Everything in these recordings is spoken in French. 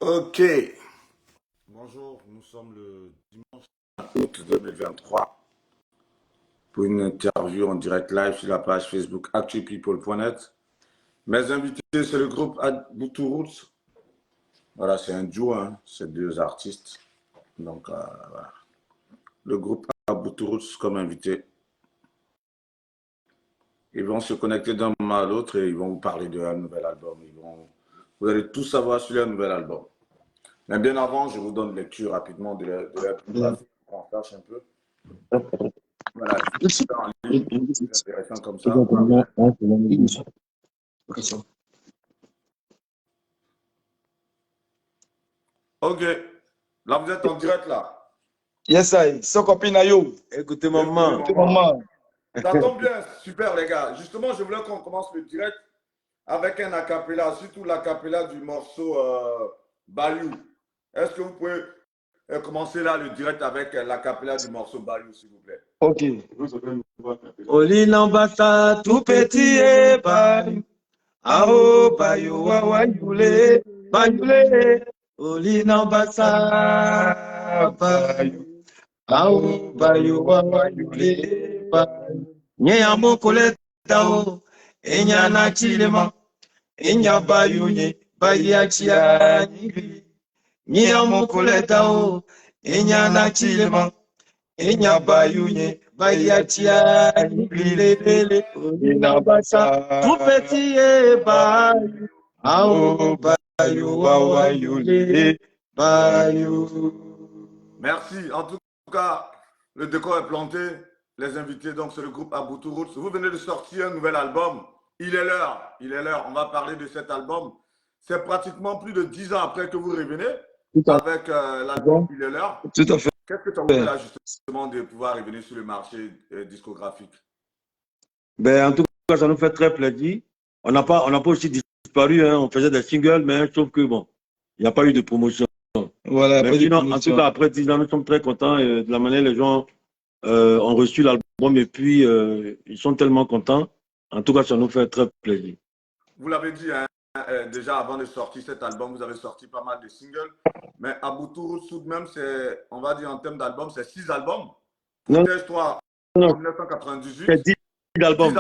Ok. Bonjour, nous sommes le dimanche 1 août 2023 pour une interview en direct live sur la page Facebook actupeople.net. Mes invités, c'est le groupe Aboutou Roots. Voilà, c'est un duo, hein, c'est deux artistes. Donc, voilà. Le groupe Aboutou Roots comme invité. Ils vont se connecter d'un moment à l'autre et ils vont vous parler de leur nouvel album. Vous allez tout savoir sur leur nouvel album. Mais bien avant, je vous donne lecture rapidement de leur biographie pour qu'on sache un peu. Voilà, c'est en ligne, c'est intéressant comme ça. Ok, là vous êtes en direct là. Yes, I. So copine yo. Écoutez maman. Ça tombe bien, super les gars. Justement, je voulais qu'on commence le direct avec un acapella, surtout l'acapella du morceau Bayou. Est-ce que vous pouvez commencer là le direct avec l'acapella du morceau Bayou, s'il vous plaît? Ok. Oli Nambasa, tout petit et Bayou. Ao Bayou, Wawayoule, Bayoule. Oli Nambasa, Bayou. Ao Bayou, Wawayoule, Bayou. Nya mokole tao, enya na chilema, enya Bayou nye, Bayachia nyigri. Nya mokole tao, enya na chilema. Enya Bayou nye, Bayachia nyigri. Inabasa, tout petit et Bayou. Ao Bayou, Wawayoule, Bayou. Merci. En tout cas, le décor est planté. Les invités, donc, c'est le groupe Aboutou Roots. Vous venez de sortir un nouvel album. Il est l'heure. Il est l'heure. On va parler de cet album. C'est pratiquement plus de 10 ans après que vous revenez avec l'album Il est l'heure. Tout à fait. Qu'est-ce que ça vous fait là, justement, de pouvoir revenir sur le marché discographique? Ben, en tout cas, ça nous fait très plaisir. On n'a pas aussi disparu. Hein. On faisait des singles, mais sauf que, bon, il n'y a pas eu de promotion. Voilà, mais sinon, en tout cas, après 10 ans, nous sommes très contents de la manière dont les gens ont reçu l'album et puis ils sont tellement contents. En tout cas, ça nous fait très plaisir. Vous l'avez dit, hein, déjà avant de sortir cet album, vous avez sorti pas mal de singles. Mais Aboutou Roots, tout de même, c'est, on va dire en termes d'albums, c'est 6 albums. Protège-toi en 1998. C'est 10 albums. 10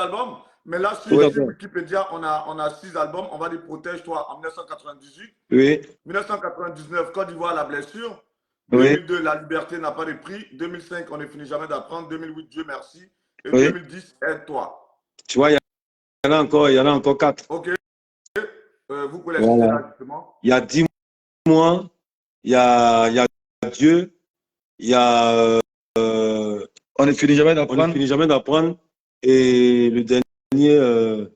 albums. Mais là, sur Wikipédia, on a 6 albums. On va dire Protège-toi en 1998. Oui. 1999, Côte d'Ivoire, la blessure. Oui. 2002, La liberté n'a pas de prix. 2005, On ne finit jamais d'apprendre. 2008, Dieu merci. Et Oui. 2010, Aide-toi. Tu vois, il y en a encore 4. Ok. Vous pouvez les citer là, justement. Il y a 10 mois, il y a Dieu, il y a On ne finit jamais d'apprendre. Et le dernier,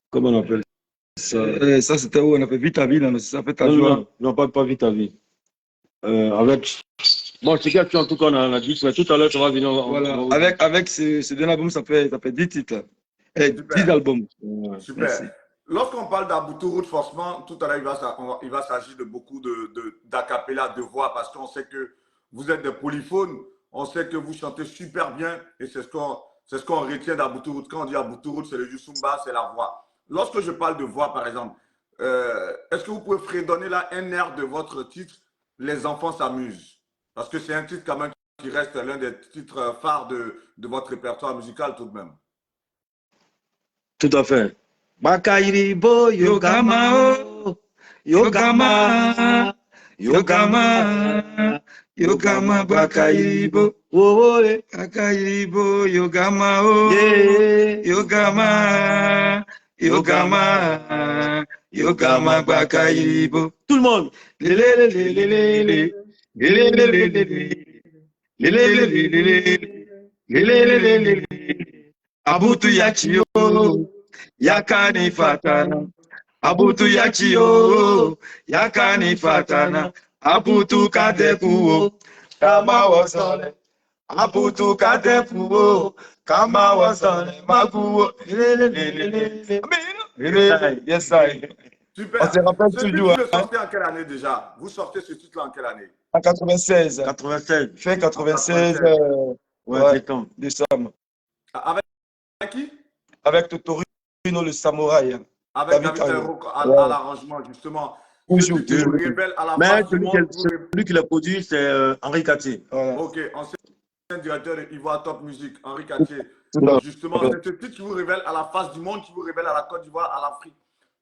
comment on appelle ça? Ça, c'était où on a fait Vite à vie, là, ça fait ta joie. Non, pas Vite à vie. Avec. Bon, c'est quelque chose en tout cas, on a dit, mais tout à l'heure, ça va venir. Voilà. Avec ce deux albums, ça fait 10 titres. 10 albums. Super. Merci. Lorsqu'on parle d'Aboutou Roots, forcément, tout à l'heure, il va s'agir de beaucoup d'acapella, de voix, parce qu'on sait que vous êtes des polyphones, on sait que vous chantez super bien, et c'est ce qu'on retient d'Aboutou Roots. Quand on dit Aboutou Roots, c'est le Youssoumba, c'est la voix. Lorsque je parle de voix, par exemple, est-ce que vous pouvez fredonner là un air de votre titre, Les enfants s'amusent? Parce que c'est un titre quand même qui reste l'un des titres phares de votre répertoire musical tout de même. Tout à fait. Bakairibo Yogama Yogama Yogama Yogama Bakairibo Bakairibo Yogama Yogama Yogama Yogama Bakairibo. Tout le monde. Aboutou Yachio Yakani Fatana, Aboutou Yachio, Yakani Fatana, Aboutou Kadefuo, Kama Wasole, Aboutou Kadefuo, Kama Wasole, Maguo. Yes, I. Super. On se rappelle toujours. Vous sortez en quelle année déjà? Vous sortez ce titre-là en quelle année? En 96. 96. Fin 96. Décembre. Avec qui? Avec Totorino le samouraï. Avec David Taïro à l'arrangement, justement. Ce Toujours, titre qui vous toujours. révèle à la Mais face du monde. celui qui l'a produit, c'est Henri Cartier. Voilà. Ok, ancien directeur de Ivoire Top Music, Henri Tout Cartier. à Justement, fait. c'est ce titre qui vous révèle à la face du monde, qui vous révèle à la Côte d'Ivoire, à l'Afrique.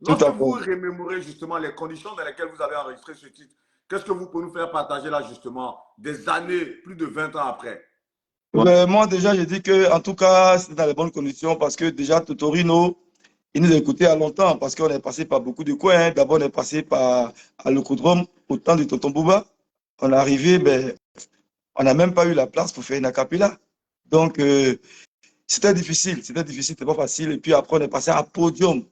Tout Lorsque à vous fait. remémorez justement les conditions dans lesquelles vous avez enregistré ce titre, qu'est-ce que vous pouvez nous faire partager là justement, des années, plus de 20 ans après? Moi, déjà, je dis que, en tout cas, c'est dans les bonnes conditions parce que déjà, Totorino, il nous a écoutés à longtemps parce qu'on est passé par beaucoup de coins. Hein. D'abord, on est passé par à l'Ocodrome, au temps de Tonton Bouba. On est arrivé, ben, on n'a même pas eu la place pour faire une acapella. Donc, c'était difficile, c'était pas facile. Et puis après, on est passé à Podium.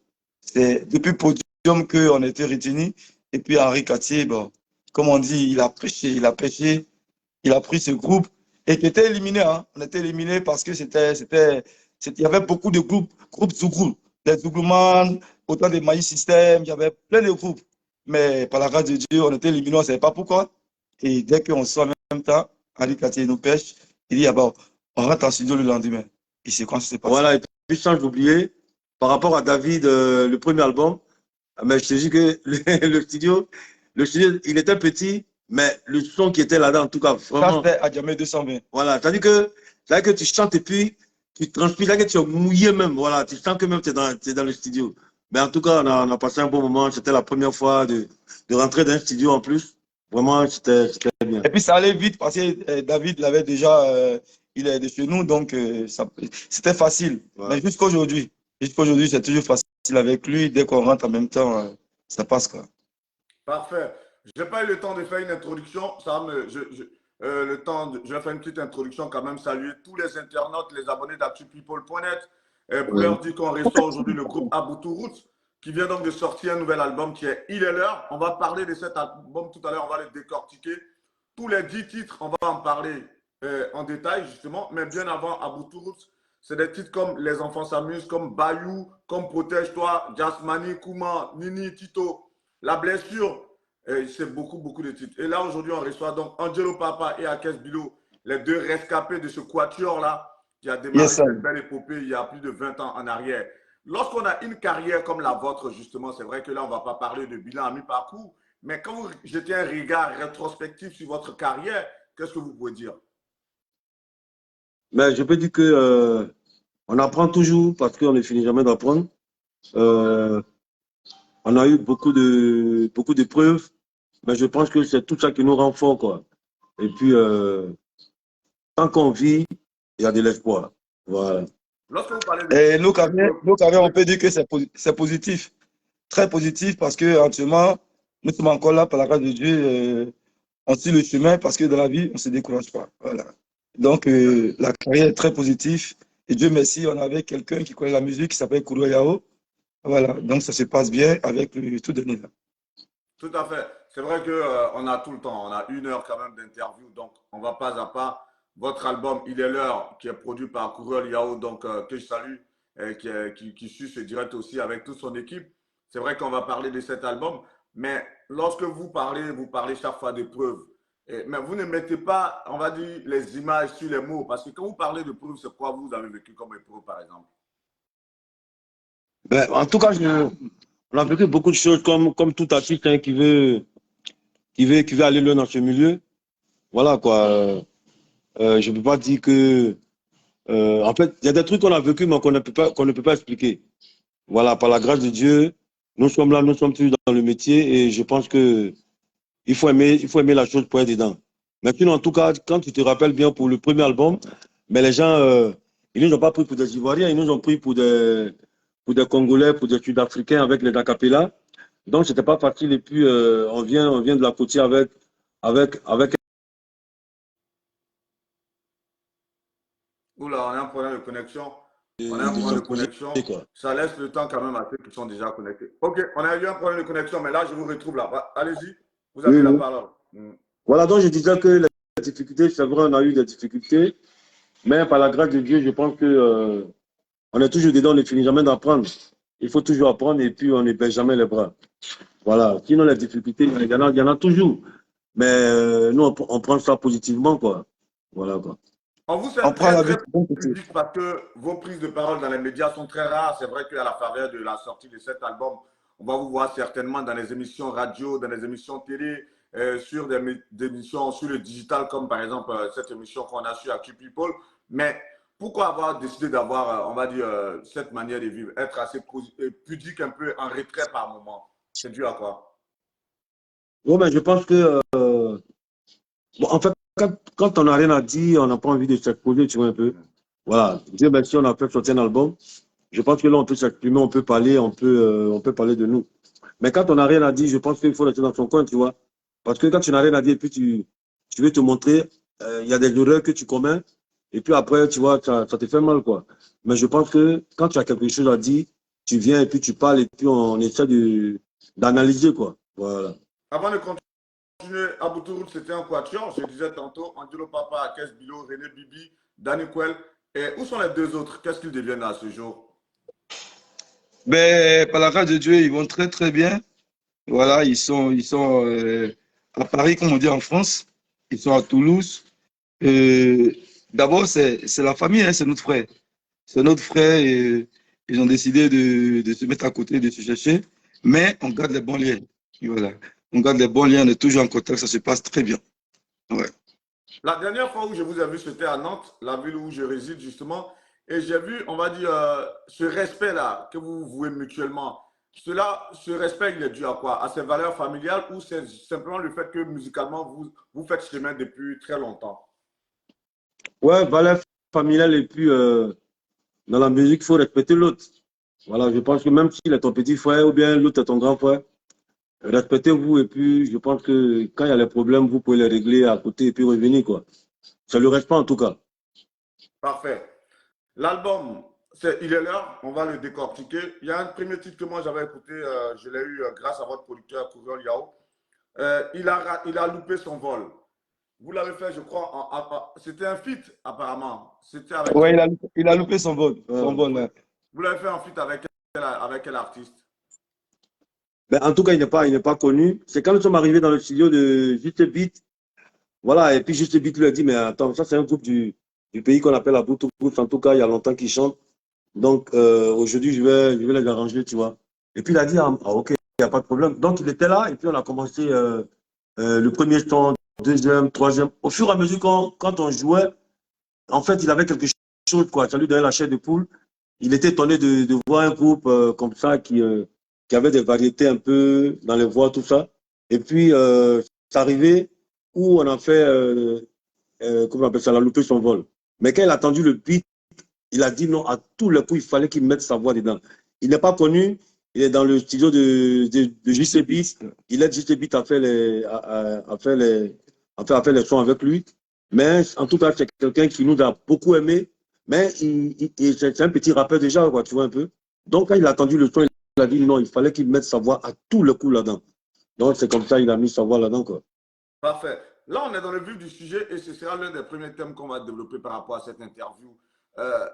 C'est depuis Podium qu'on a été retenu. Et puis Henri Cartier, bon, comme on dit, il a prêché, il a pris ce groupe et qui était éliminé. Hein. On était éliminé parce que il y avait beaucoup de groupes Zouglou, des Zouglouman, autant de Maïs System, il y avait plein de groupes. Mais par la grâce de Dieu, on était éliminé, on ne savait pas pourquoi. Et dès qu'on sort en même temps, Henri Cartier nous pêche, il dit, ah bon, on rentre en studio le lendemain. Et c'est quand ça s'est passé. Voilà, et puis sans oublier, par rapport à David, le premier album, mais je te dis que le studio, il était petit, mais le son qui était là-dedans, en tout cas, Ça, vraiment. c'était à Djamé 220. Voilà, c'est-à-dire que tu chantes et puis tu transpires, c'est-à-dire que tu es mouillé même, voilà, tu sens que même tu es dans le studio. Mais en tout cas, on a passé un bon moment, c'était la première fois de rentrer dans un studio en plus. Vraiment, c'était bien. Et puis ça allait vite parce que David l'avait déjà, il est de chez nous, donc c'était facile. Ouais. Mais jusqu'aujourd'hui, c'est toujours facile avec lui. Dès qu'on rentre en même temps, ça passe quoi. Parfait. Je n'ai pas eu le temps de faire une introduction. Je vais faire une petite introduction quand même, saluer tous les internautes, les abonnés d'ActuPeople.net pour leur dire qu'on reçoit aujourd'hui le groupe Aboutou Roots qui vient donc de sortir un nouvel album qui est Il est l'heure. On va parler de cet album tout à l'heure, on va le décortiquer. Tous les 10 titres, on va en parler en détail justement, mais bien avant Aboutou Roots, c'est des titres comme Les enfants s'amusent, comme Bayou, comme Protège-toi, Jasmani, Kouma, Nini, Tito. La blessure, c'est beaucoup de titres. Et là, aujourd'hui, on reçoit donc Angelo Papa et Akes Bilo, les deux rescapés de ce quatuor-là, qui a démarré cette belle épopée il y a plus de 20 ans en arrière. Lorsqu'on a une carrière comme la vôtre, justement, c'est vrai que là, on ne va pas parler de bilan à mi-parcours, mais quand vous jetez un regard rétrospectif sur votre carrière, qu'est-ce que vous pouvez dire? Mais je peux dire que on apprend toujours parce qu'on ne finit jamais d'apprendre. On a eu beaucoup d'épreuves, mais je pense que c'est tout ça qui nous rend forts, quoi. Et puis, tant qu'on vit, il y a de l'espoir. Voilà. Lorsque vous parlez de... Et nos carrières, on peut dire que c'est positif, très positif, parce que actuellement, nous sommes encore là par la grâce de Dieu. On suit le chemin parce que dans la vie, on ne se décourage pas. Voilà. Donc, la carrière est très positive. Et Dieu merci, on avait quelqu'un qui connaît la musique qui s'appelle Kouro Yao. Voilà. Donc, ça se passe bien avec le tout dernier. Tout à fait. C'est vrai qu'on a tout le temps. On a 1 heure quand même d'interview. Donc, on va pas à pas. Votre album, Il est l'heure, qui est produit par Kouro Yao, donc que je salue, qui suit ce direct aussi avec toute son équipe. C'est vrai qu'on va parler de cet album. Mais lorsque vous parlez chaque fois d'épreuves. Mais vous ne mettez pas, on va dire, les images sur les mots. Parce que quand vous parlez d'épreuves, c'est quoi vous avez vécu comme épreuve, par exemple? Ben, en tout cas, on a vécu beaucoup de choses comme tout artiste hein, qui veut aller loin dans ce milieu. Voilà quoi. Je ne peux pas dire que. En fait, il y a des trucs qu'on a vécu, mais qu'on ne peut pas expliquer. Voilà, par la grâce de Dieu, nous sommes là, nous sommes tous dans le métier et je pense que il faut aimer la chose pour être dedans. Mais sinon, en tout cas, quand tu te rappelles bien pour le premier album, mais les gens, ils ne nous ont pas pris pour des Ivoiriens, ils nous ont pris pour des Congolais, pour des Sud-Africains avec les acapellas. Donc, c'était pas facile. Et puis, on vient de la côtière avec. Oula, on a un problème de connexion. On a un problème de connexion. Ça laisse le temps quand même à ceux qui sont déjà connectés. Ok, on a eu un problème de connexion, mais là, je vous retrouve là. Allez-y, vous avez la parole. Voilà, donc je disais que les difficultés, c'est vrai, on a eu des difficultés, mais par la grâce de Dieu, je pense que on est toujours dedans, on ne finit jamais d'apprendre. Il faut toujours apprendre et puis on ne baisse jamais les bras. Voilà, sinon les difficultés, il y en a toujours. Mais nous, on prend ça positivement, quoi. Voilà, quoi. On vous sent très public parce que vos prises de parole dans les médias sont très rares. C'est vrai qu'à la faveur de la sortie de cet album, On va vous voir certainement dans les émissions radio, dans les émissions télé, sur des émissions sur le digital, comme par exemple cette émission qu'on a sur Actu People. Mais pourquoi avoir décidé d'avoir, on va dire, cette manière de vivre, être assez pudique, un peu en retrait par moment? C'est dû à quoi? Bon, ben, je pense que, bon, en fait, quand on n'a rien à dire, on n'a pas envie de s'exposer, tu vois un peu. Voilà. Dieu merci, on a fait sortir un album. Je pense que là, on peut s'exprimer, on peut parler de nous. Mais quand on n'a rien à dire, je pense qu'il faut rester dans son coin, tu vois. Parce que quand tu n'as rien à dire, et puis tu veux te montrer, il y a des erreurs que tu commets, et puis après, tu vois, ça te fait mal, quoi. Mais je pense que quand tu as quelque chose à dire, tu viens et puis tu parles, et puis on essaie d'analyser, quoi. Voilà. Avant de continuer, Abou Touroud, c'était un quatuor. Je disais tantôt, Angelo Papa, Akes Bilo, René Bibi, Danny Quell. Et où sont les deux autres? Qu'est-ce qu'ils deviennent à ce jour? Ben, par la grâce de Dieu, ils vont très très bien. Voilà, ils sont à Paris, comme on dit en France. Ils sont à Toulouse. Euh, D'abord, c'est la famille, hein, c'est notre frère. C'est notre frère et ils ont décidé de se mettre à côté, de se chercher. Mais on garde les bons liens. Et voilà. On garde les bons liens, on est toujours en contact, ça se passe très bien. Ouais. La dernière fois où je vous ai vu, c'était à Nantes, la ville où je réside justement. Et j'ai vu, on va dire, ce respect-là que vous vouez mutuellement. Ce respect, il est dû à quoi? À ces valeurs familiales ou c'est simplement le fait que musicalement, vous faites chemin depuis très longtemps? Ouais, valeur familiale, et puis dans la musique, il faut respecter l'autre. Voilà, je pense que même s'il est ton petit frère ou bien l'autre est ton grand frère, respectez-vous, et puis je pense que quand il y a les problèmes, vous pouvez les régler à côté et puis revenir, quoi. C'est le respect en tout cas. Parfait. L'album, Il est l'heure, on va le décortiquer. Il y a un premier titre que moi j'avais écouté, je l'ai eu grâce à votre producteur Kouriol Yao. Il a loupé son vol. Vous l'avez fait, je crois, c'était un feat apparemment. C'était avec Ouais, qui? il a loupé son vol. Son Ouais. vol, là. Vous l'avez fait en feat avec quel artiste? Ben, en tout cas, il n'est pas connu. C'est quand nous sommes arrivés dans le studio de Juste Beat, voilà, et puis Juste Beat lui a dit, mais attends, ça c'est un groupe du pays qu'on appelle Aboutou Group. En tout cas, il y a longtemps qu'ils chantent. Donc aujourd'hui, je vais les arranger, tu vois. Et puis il a dit, ah, ok, il n'y a pas de problème. Donc il était là, et puis on a commencé le premier son, deuxième, troisième. Au fur et à mesure, quand on jouait, en fait, il avait quelque chose, quoi. Ça lui donnait la chair de poule. Il était étonné de voir un groupe comme ça qui avait des variétés un peu dans les voix, tout ça. Et puis, c'est arrivé où on a fait, comment on appelle ça, la loupé son vol. Mais quand il a entendu le beat, il a dit non, à tous les coups, il fallait qu'il mette sa voix dedans. Il n'est pas connu, il est dans le studio de JC Beat. Il aide JC Beat à faire à faire les sons avec lui. Mais en tout cas, c'est quelqu'un qui nous a beaucoup aimé. Mais c'est un petit rappeur déjà, quoi, tu vois un peu. Donc, quand il a entendu le son, il a dit non, il fallait qu'il mette sa voix à tous les coups là-dedans. Donc, c'est comme ça qu'il a mis sa voix là-dedans, quoi. Parfait. Là, on est dans le vif du sujet et ce sera l'un des premiers thèmes qu'on va développer par rapport à cette interview. Euh,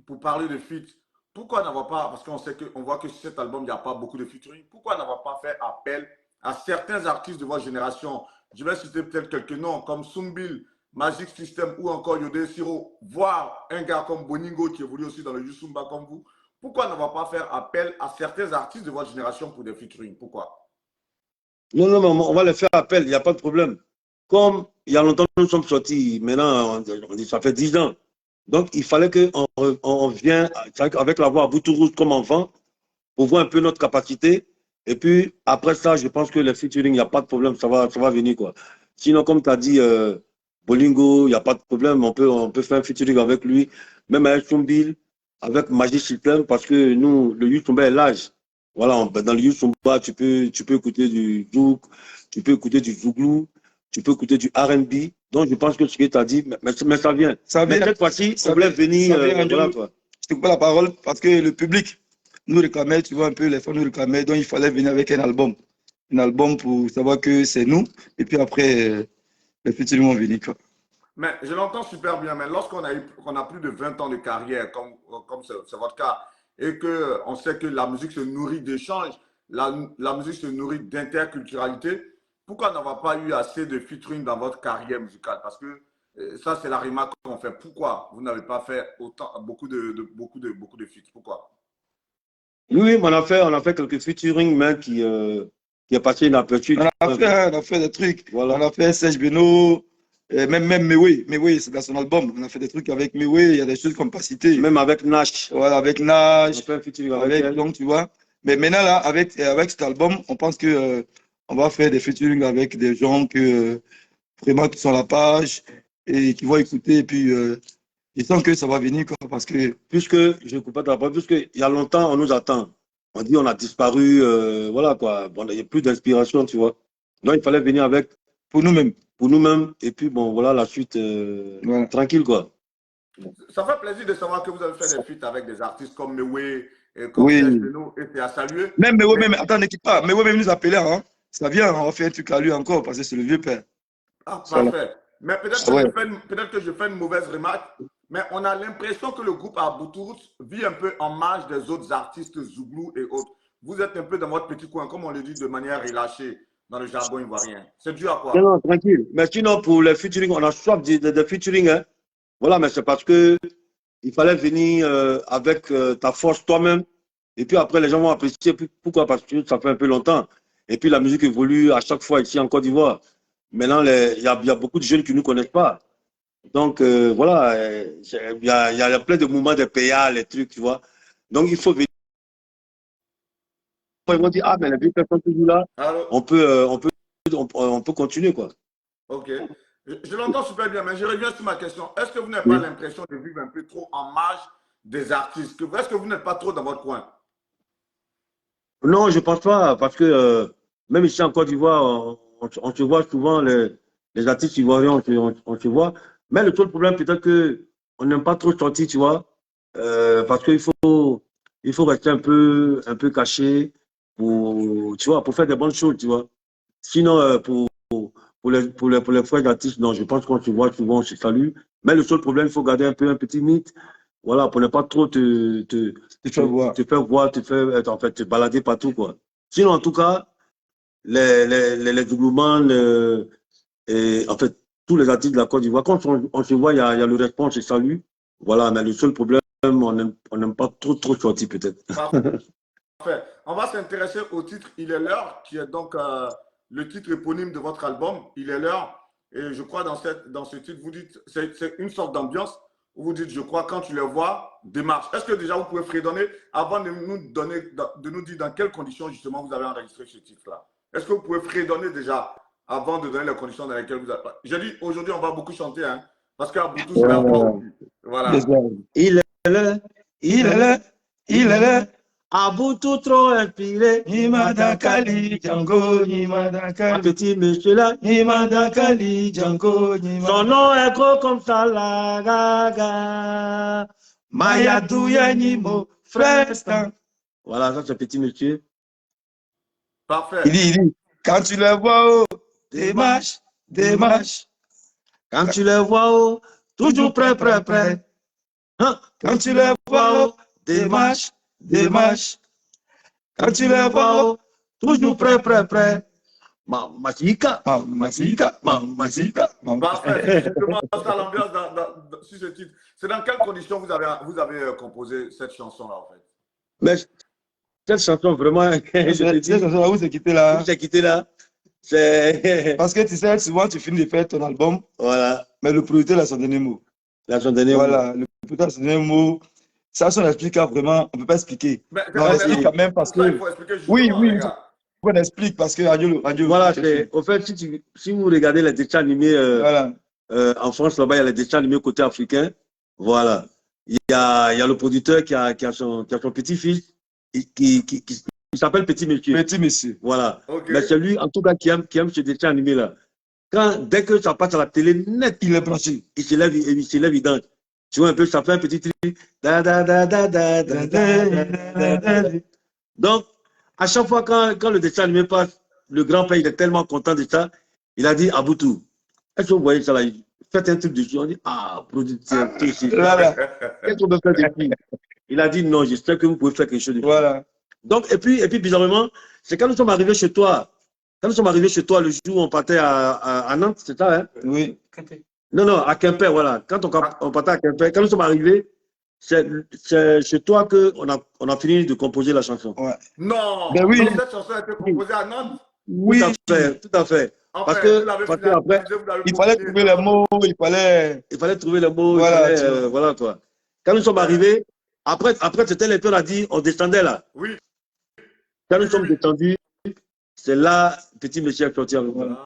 pour parler de feat, pourquoi n'avoir pas, parce qu'on voit que sur cet album, il n'y a pas beaucoup de featuring, pourquoi n'avoir pas fait appel à certains artistes de votre génération? Je vais citer peut-être quelques noms comme Sumbil, Magic System ou encore Yodé Siro, voire un gars comme Boningo qui évolue aussi dans le Yusumba comme vous. Pourquoi n'avoir pas fait appel à certains artistes de votre génération pour des featuring? Pourquoi? Non, non, mais on va le faire appel, il n'y a pas de problème. Comme il y a longtemps que nous sommes sortis, maintenant, on dit, ça fait 10 ans. Donc, il fallait qu'on vienne avec la voix à bout rouge comme enfant pour voir un peu notre capacité. Et puis, après ça, je pense que le featuring, il n'y a pas de problème, ça va venir, quoi. Sinon, comme tu as dit, Bolingo, il n'y a pas de problème, on peut faire un featuring avec lui, même avec Chumbil, avec Magic System, parce que nous, le Youth Sumba est l'âge. Voilà, dans le Youth Sumba, tu peux écouter du Zouk, tu peux écouter du Zouglou, tu peux écouter du R&B. Donc, je pense que ce que tu as dit, mais ça vient. Ça Mais vient, cette fois-ci, ça on voulait vient, venir, ça vient, voilà, Angelo. quoi. Je te coupe la parole parce que le public nous réclamait, tu vois un peu, les fans nous réclamaient, donc il fallait venir avec un album. Un album pour savoir que c'est nous. Et puis après, les petits vont venir, quoi. Mais je l'entends super bien, mais qu'on a plus de 20 ans de carrière, comme c'est votre cas, et qu'on sait que la musique se nourrit d'échanges, la musique se nourrit d'interculturalité, pourquoi n'avoir pas eu assez de featuring dans votre carrière musicale? Parce que ça, c'est la remarque qu'on fait. Pourquoi vous n'avez pas fait beaucoup de feats? Pourquoi? Oui, mais on a fait quelques featuring, mais qui est passé inaperçu. On a fait des trucs. Voilà. On a fait Serge Beno, même Mewe. Mewe, c'est dans son album. On a fait des trucs avec Mewe. Il y a des choses qu'on ne peut pas citer. Même avec Nash. Voilà, avec On a Nash, fait un featuring avec elle. donc tu vois. Mais maintenant, là, avec cet album, on pense que on va faire des featuring avec des gens que vraiment qui sont à la page et qui vont écouter. Et puis, je sens que ça va venir, quoi, parce que Puisque, je ne coupe pas ta parole, puisqu'il y a longtemps, on nous attend. On dit on a disparu, voilà quoi. Bon, il n'y a plus d'inspiration, tu vois. Donc, il fallait venir avec pour nous-mêmes. pour nous-mêmes. Et puis, bon, voilà la suite Voilà. tranquille, quoi. Ça fait plaisir de savoir que vous avez fait des feats avec des artistes comme Mewe et comme Oui. Serge Beno, et c'est à saluer. Même Mewe, même, attends, n'équipe pas. Mewe, même nous appelait, hein. Ça vient, on va faire un truc à lui encore, parce que c'est le vieux père. Ah, Voilà. parfait. Mais peut-être Ouais. que je fais une mauvaise remarque, mais on a l'impression que le groupe Aboutourut vit un peu en marge des autres artistes Zouglou et autres. Vous êtes un peu dans votre petit coin, comme on le dit de manière relâchée dans le jargon ivoirien. C'est dû à quoi? Non, non, tranquille. Mais sinon, pour les featuring, on a soif de featuring, hein. Voilà, mais c'est parce que il fallait venir avec ta force toi-même. Et puis après, les gens vont apprécier. Pourquoi? Parce que ça fait un peu longtemps. Et puis la musique évolue à chaque fois ici en Côte d'Ivoire. Maintenant, il y a beaucoup de jeunes qui ne nous connaissent pas. Donc, voilà, il y a plein de mouvements de PA, les trucs, tu vois. Donc, il faut venir. Ils vont dire, ah, mais les vieux personnes toujours là, Alors, on peut continuer, quoi. ok. Je l'entends super bien, mais je reviens sur ma question. Est-ce que vous n'avez pas l'impression de vivre un peu trop en marge des artistes? Est-ce que vous n'êtes pas trop dans votre coin? Non, je pense pas, parce que même ici en Côte d'Ivoire, on se voit souvent, les artistes ivoiriens, on se voit. Mais le seul problème, peut-être que on n'aime pas trop sortir, tu vois, parce il faut rester un peu caché pour, tu vois, pour faire des bonnes choses, tu vois. Sinon, pour les frères artistes, non, je pense qu'on se voit souvent, on se salue. Mais le seul problème, il faut garder un peu un petit mythe, voilà, pour ne pas trop Tu fais voir. te faire voir, en fait, te balader partout, quoi. Sinon, en tout cas, les doublements, et en fait, tous les artistes de la Côte d'Ivoire, quand on se voit, il y a le respect, on se salue. Voilà, mais le seul problème, on n'aime pas trop sortir, peut-être. Parfait. On va s'intéresser au titre Il est l'heure, qui est donc le titre éponyme de votre album, Il est l'heure. Et je crois dans ce titre, vous dites, c'est une sorte d'ambiance où vous dites, je crois, quand tu les vois, démarche. Est-ce que déjà vous pouvez fredonner avant de nous dire dans quelles conditions justement vous avez enregistré ce titre-là? Est-ce que vous pouvez fredonner déjà avant de donner les conditions dans lesquelles vous avez. Je dis, aujourd'hui, on va beaucoup chanter, hein, parce qu'à Boutou, c'est la voix aussi. Voilà. Il est là, Il est là, il est là. à bout tout trop inspiré. Nimada Kali Django, Nimada Un Kali. petit monsieur là, Nimada Kali Django, Nimada. son nom est gros comme ça, la gaga. Maya Douya Nimo, Frestan. Voilà, ça c'est petit monsieur. Parfait. Il dit, quand tu le vois, oh, démarche, démarche. Quand tu les vois, oh, toujours prêt. Hein? Quand tu le vois, oh, démarche, démarche. Quand tu le vois, oh, toujours prêt. Mamacita. Mamacita, mamacita, mamacita. Parfait. Justement, ça l'ambiance sur ce titre. C'est dans quelles conditions vous avez composé cette chanson-là, en fait? Mais cette chanson, vraiment, Cette chanson-là, où c'est quitté là? Où c'est quitté là? C'est. Parce que tu sais, souvent tu finis de faire ton album, Voilà, mais le producteur a son dernier mot. la chanson dernière. Voilà, le producteur a son dernier mot. Ça, on explique vraiment, on ne peut pas expliquer. Mais On explique quand même parce ça, il que. faut expliquer justement, Oui, les gars. on explique parce que Radio. Voilà, au fait, si vous regardez les dessins animés Voilà. en France, là-bas, il y a les dessins animés côté africain. Voilà. Il y a le producteur qui a son petit-fils qui s'appelle Petit Monsieur. Petit monsieur. Voilà. Ok. Mais c'est lui, en tout cas, qui aime ce dessin animé-là. Dès que ça passe à la télé, net, Il est branché. il se lève, il danse. Tu vois un peu, ça fait un petit truc. Donc, à chaque fois quand le dessin animé passe, le grand-père, il est tellement content de ça. Il a dit à Boutou, est-ce que vous voyez ça là? Faites un truc dessus. On dit, ah, producteur, Voilà. qu'est-ce qu'on peut faire dessus? Il a dit, non, j'espère que vous pouvez faire quelque chose dessus. Voilà. Donc, et puis bizarrement, c'est quand nous sommes arrivés chez toi. Quand nous sommes arrivés chez toi le jour où on partait à Nantes, c'est ça, hein? Oui. Non, à Quimper, voilà. Quand on partait à Quimper, quand nous sommes arrivés, c'est chez toi qu'on a fini de composer la chanson. Ouais. Non, Ben oui. donc cette chanson a été composée à Nantes. Oui, Tout à fait. Enfin, Parce vous l'avez que après, finalisé, vous l'avez il fallait peaufiné. trouver les mots, il fallait trouver le mot, Voilà, il tu fallait, vois. voilà quoi. Quand nous sommes arrivés, après c'était les on a dit, on descendait là. Oui, Quand oui, nous sommes oui. descendus, c'est là, petit monsieur a sorti avec moi.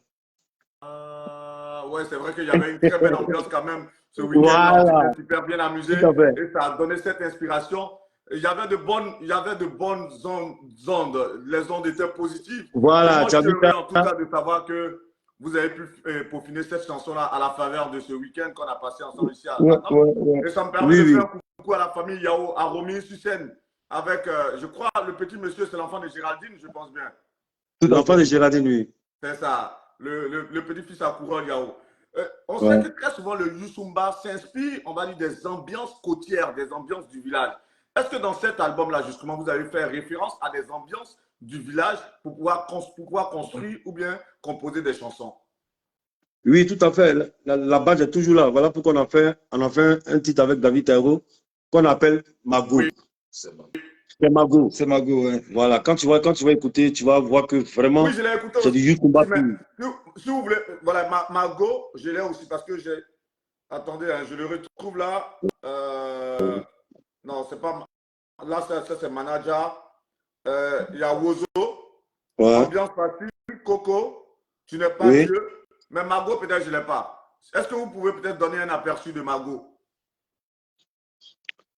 Ouais, c'est vrai qu'il y avait une très belle ambiance quand même ce week-end. Voilà. On s'était super bien amusé Tout à fait. et ça a donné cette inspiration. Il y avait de bonnes ondes. Les ondes étaient positives. Voilà, Et moi, tu as je suis vu heureux ça? en tout cas de savoir que vous avez pu peaufiner cette chanson-là à la faveur de ce week-end qu'on a passé ensemble ici à Ouais, Nantes. ouais, ouais. Et ça me permet Oui, de oui. faire un coucou à la famille Yao, à Romilly-sur-Seine, avec, je crois, le petit monsieur, c'est l'enfant de Géraldine, je pense bien. Tout à L'enfant fait. de Géraldine, oui. C'est ça, le petit-fils à courant Yao. On Ouais. sait que très souvent, le Youssumba s'inspire, on va dire, des ambiances côtières, des ambiances du village. Est-ce que dans cet album-là, justement, vous avez fait référence à des ambiances du village pour pouvoir construire ou bien composer des chansons? Oui, tout à fait. La base est toujours là. Voilà pourquoi on a fait un titre avec David Tairo qu'on appelle Mago. Oui. C'est Mago. C'est Mago, ouais. Voilà, quand tu vas écouter, tu vas voir que vraiment, Oui, je l'ai écouté c'est aussi. du juste combat. Mais si vous voulez, voilà, Mago, je l'ai aussi parce que j'ai. Attendez, hein, je le retrouve là. Non, c'est pas. Là, ça c'est Manager. Il y a Wozo, Ouais. Ambiance facile, Coco, Tu n'es pas Oui. vieux. Mais Mago, peut-être je ne l'ai pas. Est-ce que vous pouvez peut-être donner un aperçu de Mago?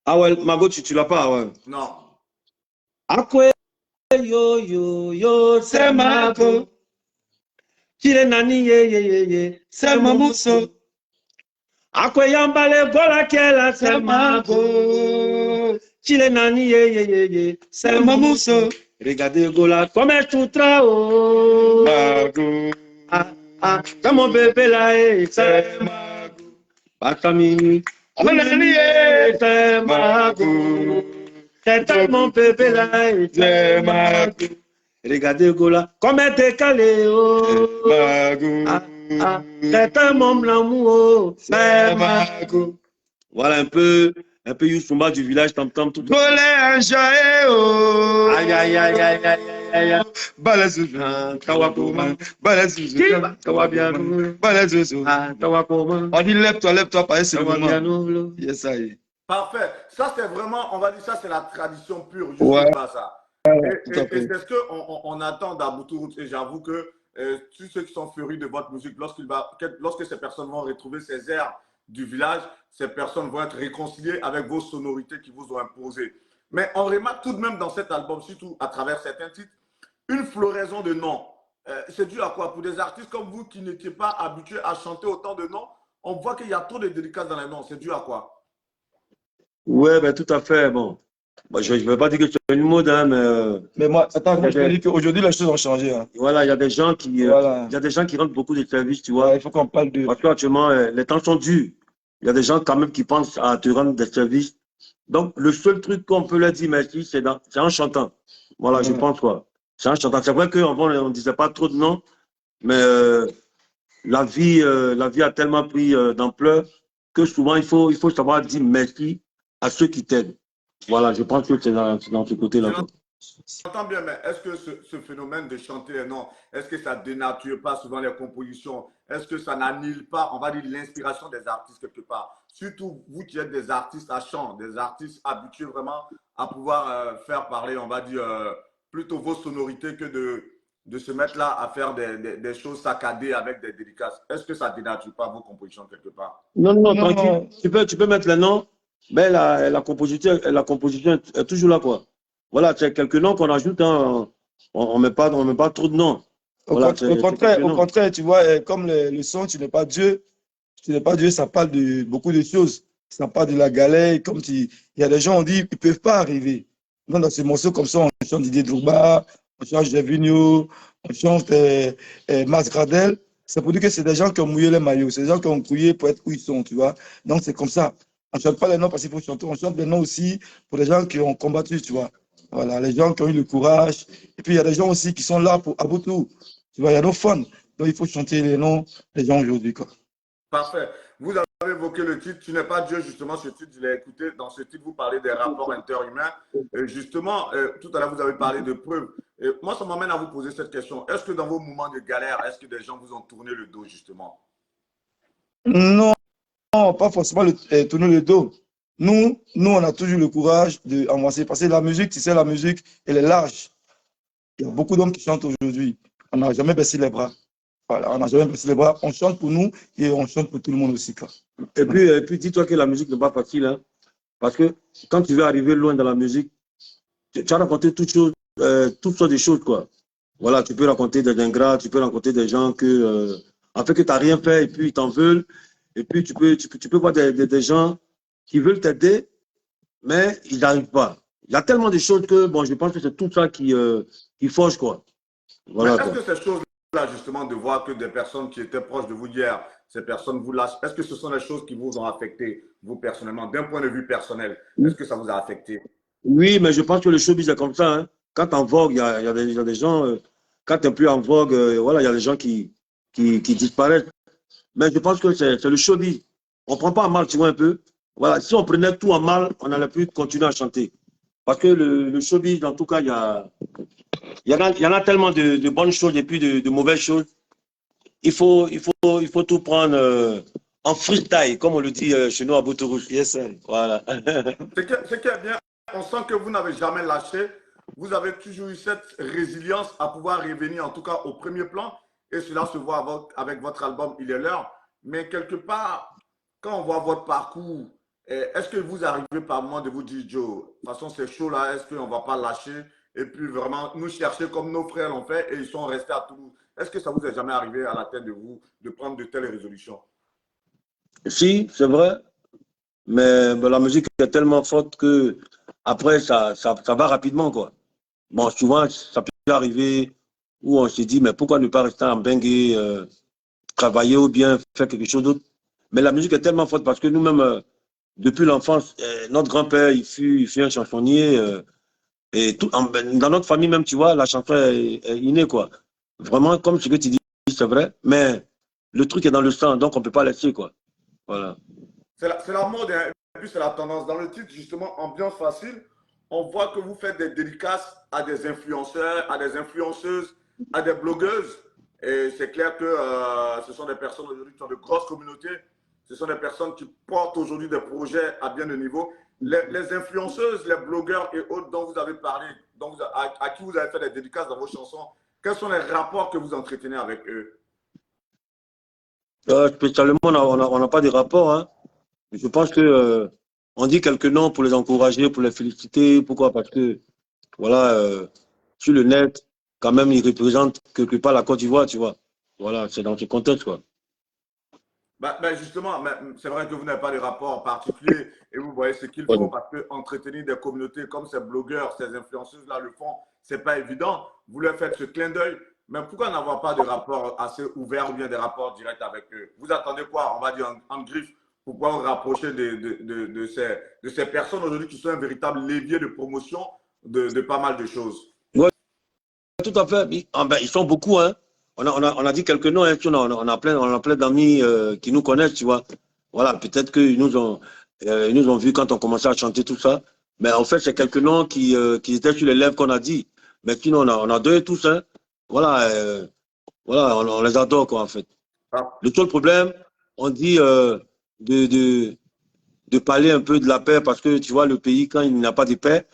Ah ouais, Mago, tu l'as pas, ouais. Non. Akwe, yo, c'est Mago. Chile nani, ye, c'est Mamuso. Akwe yambale, voilà qu'elle c'est Mago. Chile nani, ye, c'est Mamuso. Regardez Gola, comme elle choutra, oh. Mago. C'est mon bébé là, c'est Mago. Bakamini, c'est Mago. C'est mon bébé là, c'est Mago. Regardez Gola, comme elle décalé, oh. Mago. C'est mon blamour, c'est Mago. Voilà un peu Youssumba du village, tam-tam, tout. Golé un jaé, oh. Aïe, aïe, aïe, aïe, aïe, aïe, aïe. Balazouzou. Kawakoma. Balazouzou. Kawabiano. Balazouzou. Kawakoma. On dit lève-toi, pas c'est le moment. Kawabiano. Yes, ça y est. Parfait. Ça, c'est vraiment, on va dire, ça, c'est la tradition pure. Ouais. Pas ça. Tout à Et fait. c'est ce qu'on attend d'Aboutou. Et j'avoue que tous ceux qui sont furieux de votre musique, lorsque ces personnes vont retrouver ces airs du village, ces personnes vont être réconciliées avec vos sonorités qui vous ont imposées. Mais on remarque tout de même dans cet album, surtout à travers certains titres, une floraison de noms. C'est dû à quoi? Pour des artistes comme vous qui n'étiez pas habitués à chanter autant de noms, on voit qu'il y a trop de dédicaces dans les noms. C'est dû à quoi? Ouais, ben tout à fait. Bon, je ne vais pas dire que c'est une mode, hein, mais moi, attends, je te dis qu'aujourd'hui, les choses ont changé. Hein. Voilà, il y a des gens qui, Voilà. il y a des gens qui rendent beaucoup de services, tu vois. Ouais, il faut qu'on parle de. Parce qu'actuellement, les temps sont durs. Il y a des gens quand même qui pensent à te rendre des services. Donc, le seul truc qu'on peut leur dire merci, c'est en chantant. Voilà, je pense quoi. C'est en chantant. C'est vrai qu'avant, on ne disait pas trop de noms, mais la vie a tellement pris d'ampleur que souvent, il faut savoir dire merci à ceux qui t'aident. Voilà, je pense que c'est dans ce côté-là. J'entends bien, mais est-ce que ce phénomène de chanter les noms, est-ce que ça ne dénature pas souvent les compositions? Est-ce que ça n'annule pas, on va dire, l'inspiration des artistes quelque part? Surtout vous qui êtes des artistes à chant, des artistes habitués vraiment à pouvoir faire parler, on va dire, plutôt vos sonorités que de se mettre là à faire des choses saccadées avec des dédicaces. Est-ce que ça ne dénature pas vos compositions quelque part? Non, tranquille. Tu peux mettre les noms, mais la composition est toujours là, quoi. Voilà, c'est quelques noms qu'on ajoute, hein. On met pas trop de noms. Voilà, au contraire, tu vois, comme le son, tu n'es pas Dieu, ça parle de beaucoup de choses. Ça parle de la galère, il y a des gens, on dit, ils ne peuvent pas arriver. Donc, dans ce morceau comme ça, on chante Didier Drogba, on chante Gervinho, on chante Mas Gradel. C'est pour dire que c'est des gens qui ont mouillé les maillots, c'est des gens qui ont couillé pour être où ils sont, tu vois. Donc, c'est comme ça. On ne chante pas les noms parce qu'il faut chanter, on chante les noms aussi pour les gens qui ont combattu, tu vois. Voilà, les gens qui ont eu le courage. Et puis, il y a des gens aussi qui sont là pour Aboutou. Tu vois, il y a nos fans. Donc, il faut chanter les noms des gens aujourd'hui, quoi. Parfait. Vous avez avez évoqué le titre, Tu n'es pas Dieu, justement, ce titre, je l'ai écouté. Dans ce titre, vous parlez des rapports interhumains. Et justement, tout à l'heure, vous avez parlé de preuves. Et moi, ça m'amène à vous poser cette question. Est-ce que dans vos moments de galère, est-ce que des gens vous ont tourné le dos, justement? Non, non, pas forcément tourner le dos. Nous, on a toujours le courage d'avancer. Parce que la musique, tu sais, la musique, elle est large. Il y a beaucoup d'hommes qui chantent aujourd'hui. On n'a jamais baissé les bras. Voilà, on n'a jamais baissé les bras. On chante pour nous et on chante pour tout le monde aussi, quoi. Et puis dis-toi que la musique n'est pas facile, hein, parce que quand tu veux arriver loin dans la musique, tu as raconté toutes sortes de choses, quoi. Voilà, tu peux raconter des ingrats, tu peux raconter des gens en fait, que tu n'as rien fait et puis ils t'en veulent. Et puis tu peux voir des gens qui veulent t'aider, mais ils n'arrivent pas. Il y a tellement de choses que, bon, je pense que c'est tout ça qui fauche, quoi. Mais Voilà, est-ce quoi. que ces choses-là, justement, de voir que des personnes qui étaient proches de vous hier, ces personnes vous lâchent, est-ce que ce sont des choses qui vous ont affecté, vous personnellement, d'un point de vue personnel? Est-ce que ça vous a affecté? Oui, mais je pense que le showbiz est comme ça, hein. Quand tu es en vogue, il y a des gens, quand tu n'es plus en vogue, voilà, il y a des gens qui disparaissent. Mais je pense que c'est le showbiz. On ne prend pas en mal, tu vois un peu. Voilà, si on prenait tout en mal, on n'allait plus continuer à chanter. Parce que le showbiz, en tout cas, il y en a tellement de bonnes choses et puis de mauvaises choses. Il faut tout prendre en freestyle, comme on le dit chez nous à Boutourouche. Yes, sir. Voilà. Ce qui est bien, on sent que vous n'avez jamais lâché. Vous avez toujours eu cette résilience à pouvoir revenir, en tout cas, au premier plan. Et cela se voit avec votre album Il est l'heure. Mais quelque part, quand on voit votre parcours, est-ce que vous arrivez par moment de vous dire, Joe, de toute façon, c'est chaud là, est-ce qu'on ne va pas lâcher et puis vraiment nous chercher comme nos frères l'ont fait et ils sont restés à Toulouse? Est-ce que ça vous est jamais arrivé à la tête de vous de prendre de telles résolutions? Si, c'est vrai, mais la musique est tellement forte que après, ça va rapidement, quoi. Bon, souvent, ça peut arriver où on se dit, mais pourquoi ne pas rester en bengue, travailler ou bien faire quelque chose d'autre. Mais la musique est tellement forte parce que nous-mêmes, depuis l'enfance, notre grand-père, il fut un chansonnier. Et dans notre famille même, tu vois, la chanson est innée, quoi. Vraiment, comme ce que tu dis, c'est vrai. Mais le truc est dans le sang, donc on ne peut pas laisser, quoi. Voilà. C'est la mode, hein, et puis c'est la tendance. Dans le titre, justement, Ambiance facile, on voit que vous faites des dédicaces à des influenceurs, à des influenceuses, à des blogueuses. Et c'est clair que ce sont des personnes aujourd'hui qui ont de grosses communautés. Ce sont des personnes qui portent aujourd'hui des projets à bien de niveau. Les influenceuses, les blogueurs et autres dont vous avez parlé, à qui vous avez fait des dédicaces dans vos chansons, quels sont les rapports que vous entretenez avec eux? Spécialement, on n'a pas de rapport, hein. Je pense que on dit quelques noms pour les encourager, pour les féliciter. Pourquoi? Parce que, voilà, sur le net, quand même, ils représentent quelque part la Côte d'Ivoire, tu vois. Voilà, c'est dans ce contexte, quoi. Justement, c'est vrai que vous n'avez pas de rapport particulier et vous voyez ce qu'ils font parce que entretenir des communautés comme ces blogueurs, ces influenceuses-là le font, c'est pas évident. Vous leur faites ce clin d'œil, mais pourquoi n'avoir pas de rapport assez ouvert ou bien des rapports directs avec eux? Vous attendez quoi, on va dire en griffe, pour pouvoir vous rapprocher de ces personnes aujourd'hui qui sont un véritable levier de promotion de pas mal de choses? Ouais, tout à fait. Ils sont beaucoup, hein. On a dit quelques noms, hein. On a plein d'amis qui nous connaissent, tu vois. Voilà, peut-être qu'ils nous ont vus quand on commençait à chanter tout ça. Mais en fait, c'est quelques noms qui étaient sur les lèvres qu'on a dit. Mais sinon, on a deux tous, hein. Voilà, voilà, on les adore, quoi, en fait. Ah. Le seul problème, on dit de parler un peu de la paix parce que, tu vois, le pays, quand il n'y a pas de paix,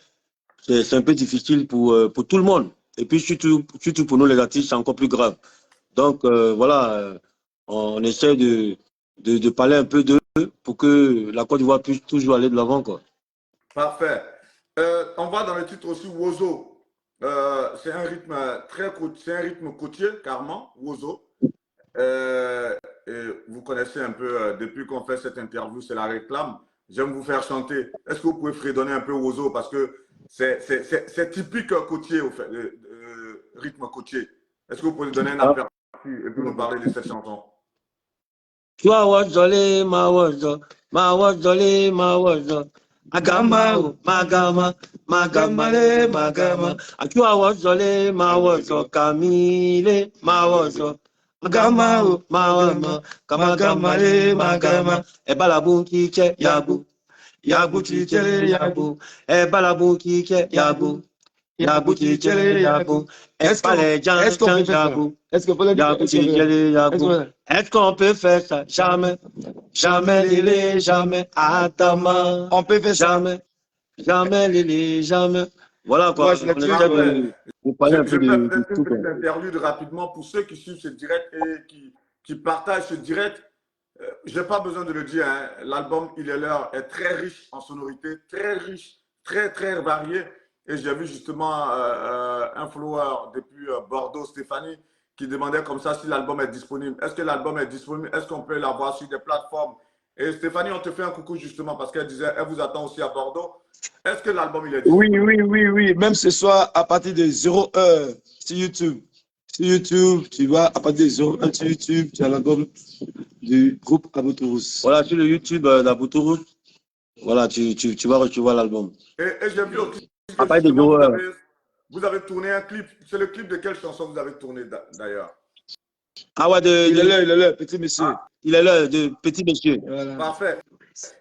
c'est un peu difficile pour tout le monde. Et puis, surtout pour nous, les artistes, c'est encore plus grave. Donc, voilà, on essaie de parler un peu d'eux pour que la Côte d'Ivoire puisse toujours aller de l'avant, quoi. Parfait. On voit dans le titre aussi Wozo. C'est un rythme c'est un rythme côtier, carrément, Wozo. Et vous connaissez un peu, depuis qu'on fait cette interview, c'est la réclame. J'aime vous faire chanter. Est-ce que vous pouvez fredonner un peu Wozo? Parce que c'est typique côtier, au fait, rythme côtier. Est-ce que vous pouvez donner un aperçu et puis nous parler de cette chanson? Agama, magama, magama le magama. Achua wazole mawazo kamile mawazo. Magama, oh, Magama, Kamagama, Magama, Ebalabun Kike, Yabu, Yabu Kike, Yabu, Ebalabun Kike, Yabu, Yabu Kike, Yabu, Est-ce qu'on est-ce qu'on peut faire ça? Yabu, Est-ce qu'on peut le Yabu Kike, Yabu. Est-ce qu'on peut faire ça? Jamais, jamais, Lélé, jamais, Adama. on peut faire ça? Jamais, jamais, Lélé, jamais. Voilà quoi. Ouais, c'est la On essaie de parler un Je peu fais de peut-être tout. une petite interlude rapidement pour ceux qui suivent ce direct et qui partagent ce direct. Je n'ai pas besoin de le dire, hein. L'album Il est l'heure est très riche en sonorités, très riche, très, très varié. Et j'ai vu justement un follower depuis Bordeaux, Stéphanie, qui demandait comme ça si l'album est disponible. Est-ce que l'album est disponible? Est-ce qu'on peut l'avoir sur des plateformes? Et Stéphanie, on te fait un coucou justement parce qu'elle disait, elle vous attend aussi à Bordeaux. Est-ce que l'album il est disponible? Oui. Même ce soir, à partir de 0h sur YouTube. Sur YouTube, tu vois, à partir de 0h sur YouTube, tu as l'album du groupe Aboutous. Voilà, sur le YouTube d'Aboutourou, voilà, tu vas recevoir l'album. Et j'ai vu aussi que À partir de justement, 0h. vous avez tourné un clip. C'est le clip de quelle chanson vous avez tourné d'ailleurs? Ah ouais, Il est là, petit monsieur. il est là, de petit monsieur. Voilà. Parfait.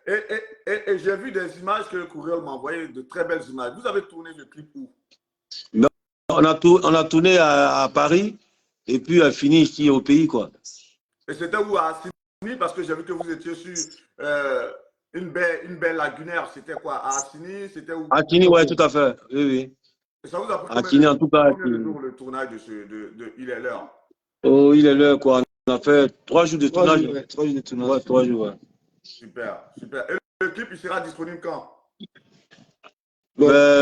Et j'ai vu des images que le courrier m'a envoyé, de très belles images. Vous avez tourné le clip où? On a tourné à Paris et puis fini ici au pays, quoi. Et c'était où? À Assini? Parce que j'ai vu que vous étiez sur une baie lagunaire. C'était quoi? À Assini? C'était où? À Tini, ouais, tout à fait. Oui. Et ça vous a pris À Tini, en tout cas. combien de jours le tournage de Il est l'heure? Oh, il est là, quoi. On a fait 3 jours de 3 tournage. jours, ouais, 3 jours de tournage. Ouais, 3 jours, ouais. Super. Et le clip, il sera disponible quand?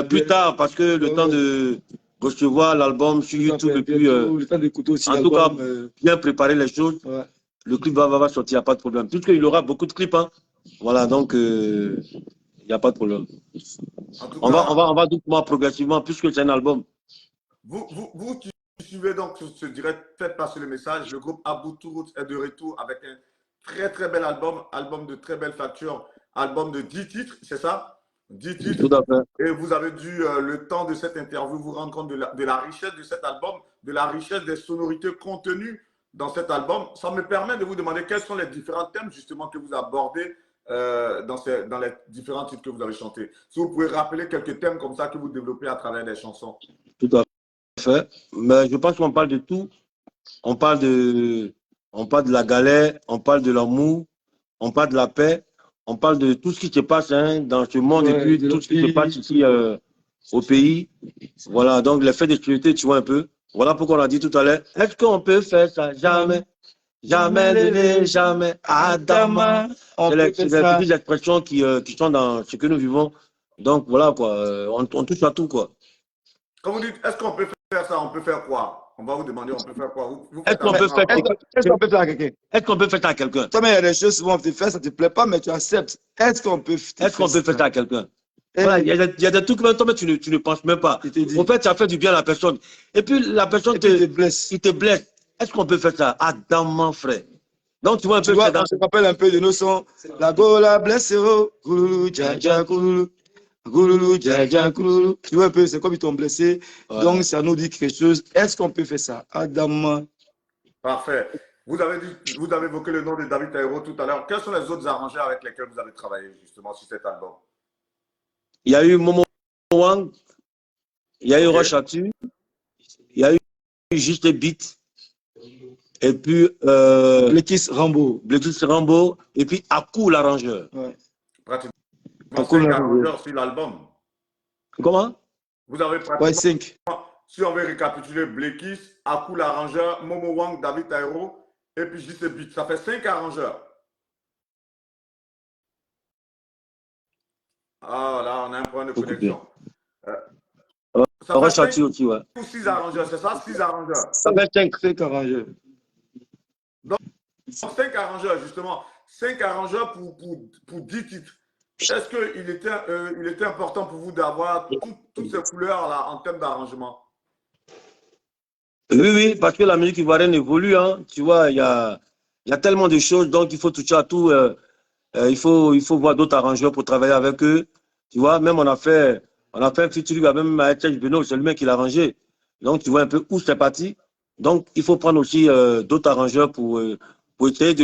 Plus tard, parce que le temps de recevoir l'album sur YouTube et puis, le temps d'écouter aussi en tout cas, l'album. bien préparer les choses. Ouais. Le clip va sortir, il n'y a pas de problème. Puisqu'il aura beaucoup de clips, hein. Voilà, donc il n'y a pas de problème. En tout On cas, va doucement, progressivement, puisque c'est un album. Vous qui suivez donc ce direct, faites passer le message. Le groupe Aboutous est de retour avec un très très bel album de très belle facture, album de 10 titres, c'est ça? 10 titres. Tout à fait. Et vous avez dû, le temps de cette interview, vous rendre compte de la richesse de cet album, de la richesse des sonorités contenues dans cet album. Ça me permet de vous demander quels sont les différents thèmes justement que vous abordez dans les différents titres que vous avez chantés. Si vous pouvez rappeler quelques thèmes comme ça que vous développez à travers des chansons. Tout à fait. Mais je pense qu'on parle de tout. On parle de la galère, on parle de l'amour, on parle de la paix, on parle de tout ce qui se passe dans ce monde et puis tout ce qui se passe ici au pays. Voilà, donc l'effet de sécurité, tu vois un peu. Voilà pourquoi on a dit tout à l'heure, est-ce qu'on peut faire ça? Jamais. Jamais, jamais. Adama. C'est les petites expressions qui sont dans ce que nous vivons. Donc voilà quoi, on touche à tout quoi. Quand vous dites, est-ce qu'on peut faire ça? On peut faire quoi? On va vous demander, on peut faire quoi? Est-ce qu'on peut faire Est-ce qu'on peut faire à quelqu'un? Est-ce qu'on peut faire ça à quelqu'un? Toi, mais il y a des choses, souvent, on te fait, ça ne te plaît pas, mais tu acceptes. Est-ce qu'on peut faire ça à quelqu'un? Voilà, il y a des trucs que toi, tu ne penses même pas. En fait, ça fait du bien à la personne. Et puis, la personne te blesse. Il te blesse. Est-ce qu'on peut faire ça? Adam, frère. Donc, tu vois un peu. On se rappelle un peu de nos sons. La gola blesse, gouloulou, dja dja, gouloulou. Gouloulou, dja dja, gouloulou. Tu vois un peu, c'est comme ils t'ont blessé. Ouais. Donc, ça nous dit quelque chose. Est-ce qu'on peut faire ça? Adam. Parfait. Vous avez évoqué le nom de David Taïro tout à l'heure. Quels sont les autres arrangeurs avec lesquels vous avez travaillé justement sur cet album? Il y a eu Momo Wang, il y a eu Rochatu, il y a eu Juste Beat, et puis Blekis Rambo, et puis Akou l'arrangeur. Ouais. Pratiquement 5 arrangeurs sur l'album. Comment? Vous avez pratiquement 5. Si on veut récapituler, Blekis, Akou l'arrangeur, Momo Wang, David Taïro, et puis Juste Beat. Ça fait 5 arrangeurs. Ah, là, on a un point de connexion. Ça fait 5 aussi, ouais. ou 6 arrangeurs, c'est ça? 6 arrangeurs. Ça fait 5 arrangeurs. Donc, 5 arrangeurs, justement. 5 arrangeurs pour 10 titres. Est-ce qu'il était important pour vous d'avoir toutes ces couleurs-là en termes d'arrangement? Oui, parce que la musique ivoirienne évolue. Hein. Tu vois, il y a tellement de choses, donc il faut toucher à tout. Il faut voir d'autres arrangeurs pour travailler avec eux. Tu vois, même on a fait un featuring avec Serge Beno, c'est lui-même qui l'a arrangé. Donc tu vois un peu où c'est parti. Donc, il faut prendre aussi d'autres arrangeurs pour essayer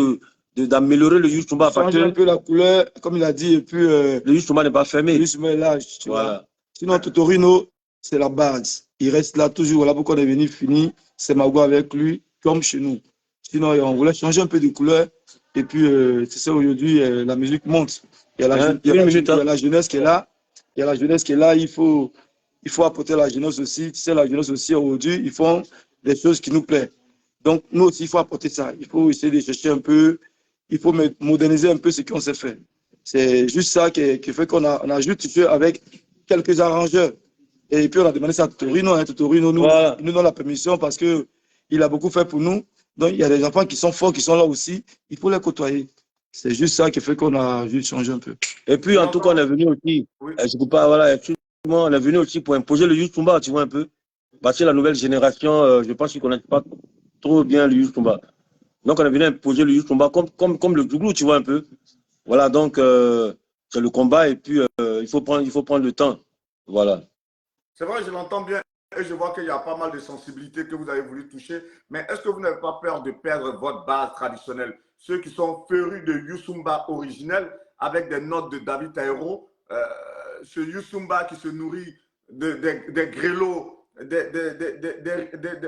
d'améliorer le Youth Tumba. Parce Changer un que peu la couleur, comme il a dit, et puis le Youth Tumba n'est pas fermé. le Youth Tumba est large, tu vois. Voilà. Sinon, Totorino, c'est la base. Il reste là toujours. Voilà pourquoi on est venu finir. C'est Mago avec lui, comme chez nous. Sinon, on voulait changer un peu de couleur. Et puis, c'est ça, aujourd'hui, la musique monte. Il y a la jeunesse qui est là. Il y a la jeunesse qui est là. Il faut apporter la jeunesse aussi. Tu sais, la jeunesse aussi, aujourd'hui, ils font des choses qui nous plaisent. Donc, nous aussi, il faut apporter ça. Il faut essayer de chercher un peu. Il faut moderniser un peu ce qu'on sait faire. C'est juste ça qui fait qu'on a juste touché avec quelques arrangeurs. Et puis, on a demandé ça à Totorino. Hein. Totorino, Voilà. il nous donne la permission parce qu'il a beaucoup fait pour nous. Donc, il y a des enfants qui sont forts, qui sont là aussi. Il faut les côtoyer. C'est juste ça qui fait qu'on a juste changé un peu. Et puis, en tout cas, on est venu aussi. Oui. Je ne peux pas, voilà, on est venu aussi pour imposer le Youth Tumba, tu vois un peu. Parce que la nouvelle génération, je pense qu'ils ne connaissent pas trop bien le Youth Tumba. Donc, on est venu imposer le Youth Tumba comme le Douglou, tu vois un peu. Voilà, donc, c'est le combat et puis il faut prendre le temps. Voilà. C'est vrai, je l'entends bien et je vois qu'il y a pas mal de sensibilités que vous avez voulu toucher. Mais est-ce que vous n'avez pas peur de perdre votre base traditionnelle? Ceux qui sont férus de Youssumba originel avec des notes de David Taïro, ce Youssumba qui se nourrit des grelots,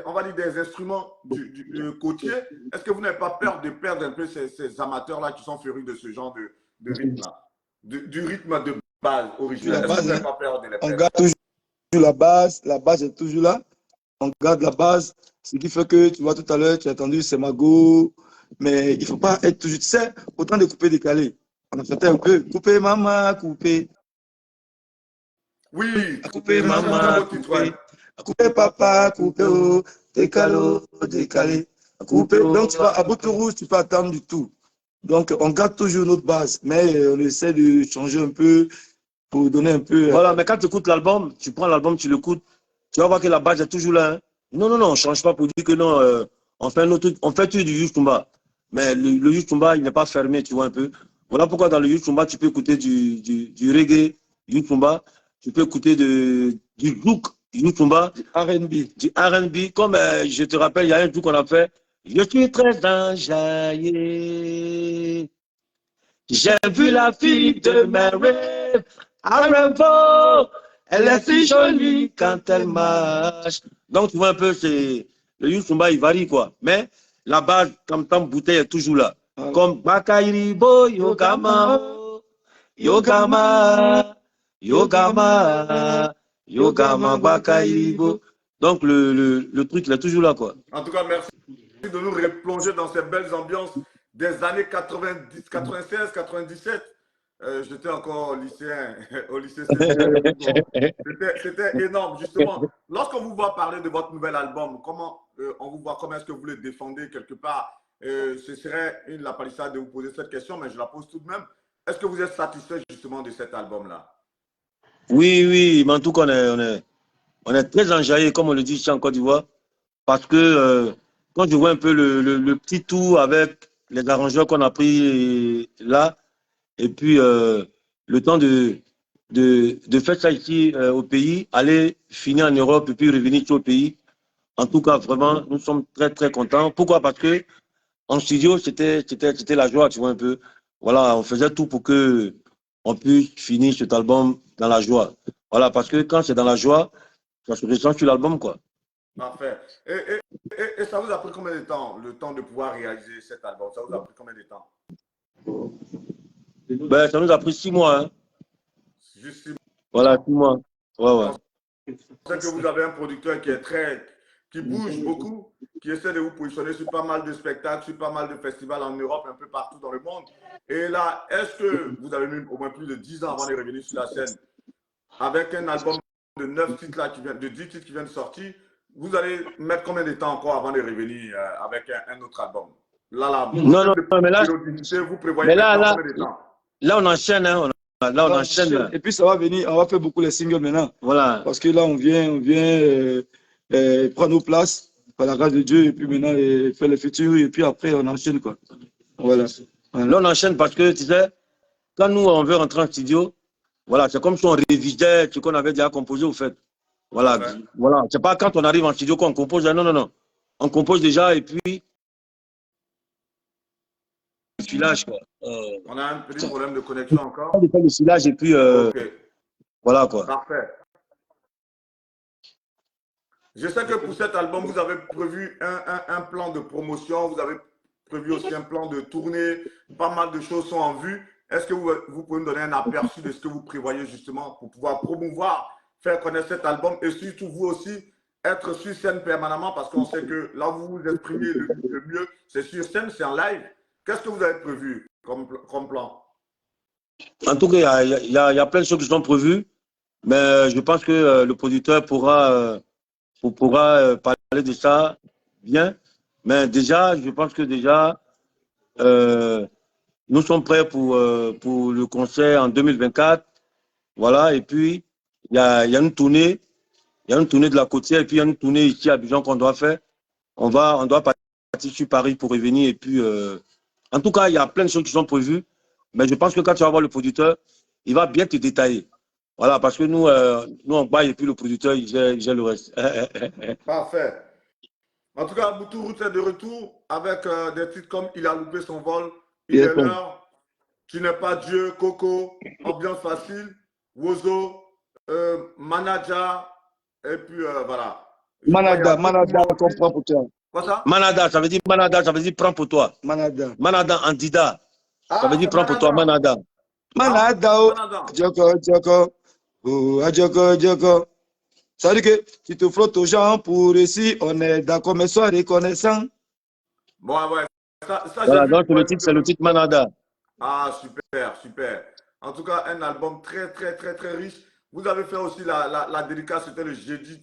on va dire des instruments du côtier. Est-ce que vous n'avez pas peur de perdre un peu ces amateurs-là qui sont férus de ce genre de rythme-là, du rythme de base originel? Est-ce que vous n'avez pas peur de les On perdre? garde toujours la base est toujours là. On garde la base, ce qui fait que, tu vois, tout à l'heure, tu as entendu, c'est Mago, mais il ne faut pas être toujours, tu sais, autant de couper décalé. On a fait un peu, couper maman, couper. Oui, Couper maman, couper. Couper papa, couper oh, décalé. Couper. Donc, tu vois, à bout de rouge, tu peux attendre du tout. Donc, on garde toujours notre base, mais on essaie de changer un peu pour donner un peu. Voilà, mais quand tu écoutes l'album, tu prends l'album, tu l'écoutes, tu vas voir que la base est toujours là. Hein. Non, on ne change pas pour dire que non, on fait tout du Youth Tumba. Mais le Youth Tumba, il n'est pas fermé, tu vois un peu. Voilà pourquoi dans le Youth Tumba, tu peux écouter du reggae, Youth Tumba, tu peux écouter du zouk, Youth Tumba, du R&B. Comme je te rappelle, il y a un truc qu'on a fait. Je suis très enjaillé. J'ai vu la fille de mes rêves. Arrevo, elle est si jolie quand elle marche. Donc, tu vois un peu, le Youth Tumba, il varie, quoi. Mais la base, comme tant bouteille, est toujours là. Comme Bakairibo, Yogama, Yogama, Yogama, Yogama, Bakairibo. Donc, le truc, il est toujours là, quoi. En tout cas, merci de nous replonger dans ces belles ambiances des années 90, 96, 97. J'étais encore lycéen, au lycée. C'était énorme, justement. Lorsqu'on vous voit parler de votre nouvel album, comment on vous voit, comment est-ce que vous le défendez quelque part? Ce serait la palissade de vous poser cette question, mais je la pose tout de même. Est-ce que vous êtes satisfait justement de cet album-là? Oui, mais en tout cas, on est très enjaillé, comme on le dit ici en Côte d'Ivoire, parce que quand je vois un peu le petit tour avec les arrangeurs qu'on a pris là, et puis le temps de faire ça ici au pays, aller finir en Europe et puis revenir au pays, en tout cas, vraiment, nous sommes très, très contents. Pourquoi? Parce que en studio, c'était la joie, tu vois un peu. Voilà, on faisait tout pour que on puisse finir cet album dans la joie. Voilà, parce que quand c'est dans la joie, ça se ressent sur l'album, quoi. Parfait. Et ça vous a pris combien de temps, le temps de pouvoir réaliser cet album? Ça vous a pris combien de temps? Ben, ça nous a pris 6 mois. Hein. Juste 6 mois. Voilà, 6 mois. Ouais. Je sais que vous avez un producteur qui bouge beaucoup, qui essaie de vous positionner sur pas mal de spectacles, sur pas mal de festivals en Europe, un peu partout dans le monde. Et là, est-ce que vous avez mis au moins plus de 10 ans avant de revenir sur la scène avec un album de 9 titres là, de 10 titres qui viennent de sortir? Vous allez mettre combien de temps encore avant de revenir avec un autre album? Là, non, mais là, vous prévoyez combien de temps? Là, on enchaîne, hein, là, on enchaîne. Là. Et puis, ça va venir, on va faire beaucoup les singles maintenant. Voilà. Parce que là, on vient prendre nos places par la grâce de Dieu, et puis maintenant, faire les futurs, et puis après, on enchaîne, quoi. Voilà. Là, on enchaîne parce que, tu sais, quand nous, on veut rentrer en studio, voilà, c'est comme si on révisait ce qu'on avait déjà composé, au fait. Voilà, voilà. C'est pas quand on arrive en studio qu'on compose, non. on compose déjà et puis le filage, quoi. On a un petit problème de connexion encore. On fait le filage et puis Ok, voilà, quoi. parfait. Je sais que pour cet album, vous avez prévu un plan de promotion, vous avez prévu aussi un plan de tournée, pas mal de choses sont en vue. Est-ce que vous pouvez me donner un aperçu de ce que vous prévoyez justement pour pouvoir promouvoir, faire connaître cet album et surtout vous aussi être sur scène permanemment parce qu'on sait que là où vous vous exprimez le mieux, c'est sur scène, c'est en live. Qu'est-ce que vous avez prévu comme plan? En tout cas, il y a plein de choses qui sont prévues, mais je pense que le producteur pourra parler de ça bien. Mais déjà, je pense que déjà, nous sommes prêts pour le concert en 2024. Voilà, et puis il y a une tournée. Il y a une tournée de la côtière et puis il y a une tournée ici à Abidjan qu'on doit faire. On doit partir sur Paris pour revenir. Et puis, en tout cas, il y a plein de choses qui sont prévues. Mais je pense que quand tu vas voir le producteur, il va bien te détailler. Voilà, parce que nous on baille et puis le producteur, il gère le reste. Parfait. En tout cas, Boutou est de retour avec des titres comme Il a loupé son vol, Il est l'heure, Tu n'es pas Dieu, Coco, Ambiance facile, Wozo, Manaja, et puis voilà. Manada, qu'on prend pour toi. Quoi ça? Manada, ça veut dire prends pour toi. Manada. Manada en Dida. Ça veut dire prends pour toi, Manada. Manada, oh, Djoko. Oh, Djoko. Ça veut dire que tu te frottes aux gens pour ici, on est d'accord, mais sois reconnaissant. Bon, ouais. Voilà, donc c'est le titre Manada. Ah, super, super. En tout cas, un album très, très, très, très riche. Vous avez fait aussi la dédicace, c'était le jeudi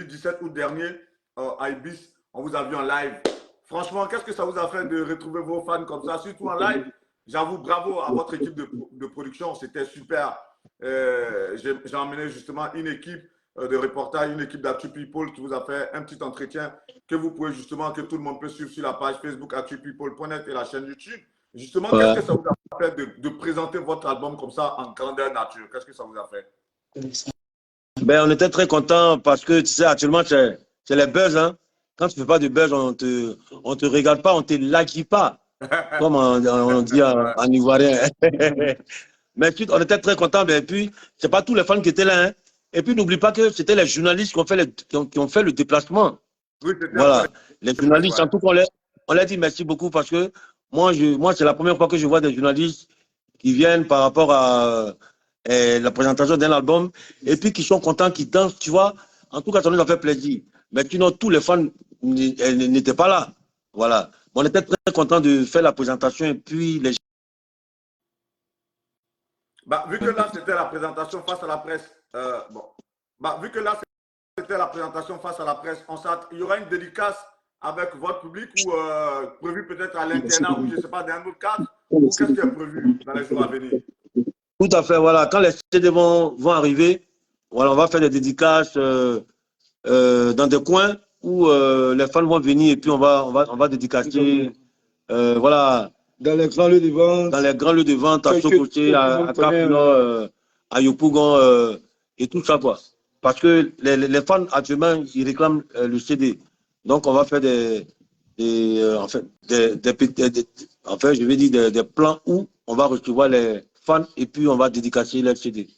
17 août dernier à Ibis. On vous a vu en live. Franchement, qu'est-ce que ça vous a fait de retrouver vos fans comme ça, surtout en live? J'avoue, bravo à votre équipe de production, c'était super. J'ai emmené justement une équipe de reportage, une équipe d'Actu People qui vous a fait un petit entretien que vous pouvez justement, que tout le monde peut suivre sur la page Facebook actupeople.net et la chaîne YouTube. Justement, qu'est-ce que ça vous a fait de présenter votre album comme ça en grandeur nature? Qu'est-ce que ça vous a fait? Ben, on était très contents parce que, tu sais, actuellement, c'est les buzz. Hein. Quand tu ne fais pas de buzz, on te regarde pas, on ne te like pas, comme on dit en ivoirien. Mais on était très contents. Et puis, ce n'est pas tous les fans qui étaient là. Hein. Et puis, n'oublie pas que c'était les journalistes qui ont fait le déplacement. Oui, voilà. Les journalistes, en tout cas, on leur dit merci beaucoup parce que moi c'est la première fois que je vois des journalistes qui viennent par rapport à la présentation d'un album et puis qui sont contents, qui dansent, tu vois. En tout cas, ça nous a fait plaisir. Mais sinon, tous les fans n'étaient pas là. Voilà. On était très contents de faire la présentation et puis les vu que là, c'était la présentation face à la presse, vu que là, c'était la présentation face à la presse, il y aura une dédicace avec votre public ou prévu peut-être à l'internat ou je ne sais pas, dans un autre cadre, ou qu'est-ce qui est prévu dans les jours à venir? Tout à fait, voilà. Quand les CD vont arriver, voilà, on va faire des dédicaces dans des coins où les fans vont venir et puis on va dédicacer, voilà. Dans les grands lieux de vente. Dans les grands lieux de vente, à Sokoté, à Capino, à Yopougon et tout ça, quoi. Parce que les fans, actuellement, ils réclament le CD. Donc, on va faire des plans où on va recevoir les fans et puis on va dédicacer les CD.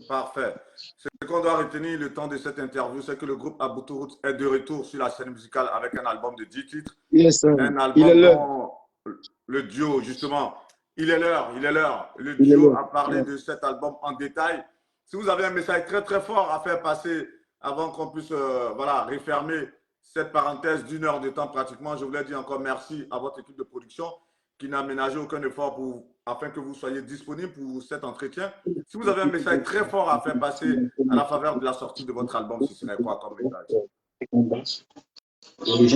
Parfait. Ce qu'on doit retenir le temps de cette interview, c'est que le groupe Aboutou est de retour sur la scène musicale avec un album de 10 titres. Yes, un album dont le duo, justement, il est l'heure. Le duo a parlé de cet album en détail. Si vous avez un message très, très fort à faire passer avant qu'on puisse refermer cette parenthèse d'une heure de temps pratiquement, je voulais dire encore merci à votre équipe de production qui n'a ménagé aucun effort afin que vous soyez disponible pour cet entretien. Si vous avez un message très fort à faire passer à la faveur de la sortie de votre album, si ce n'est quoi comme message?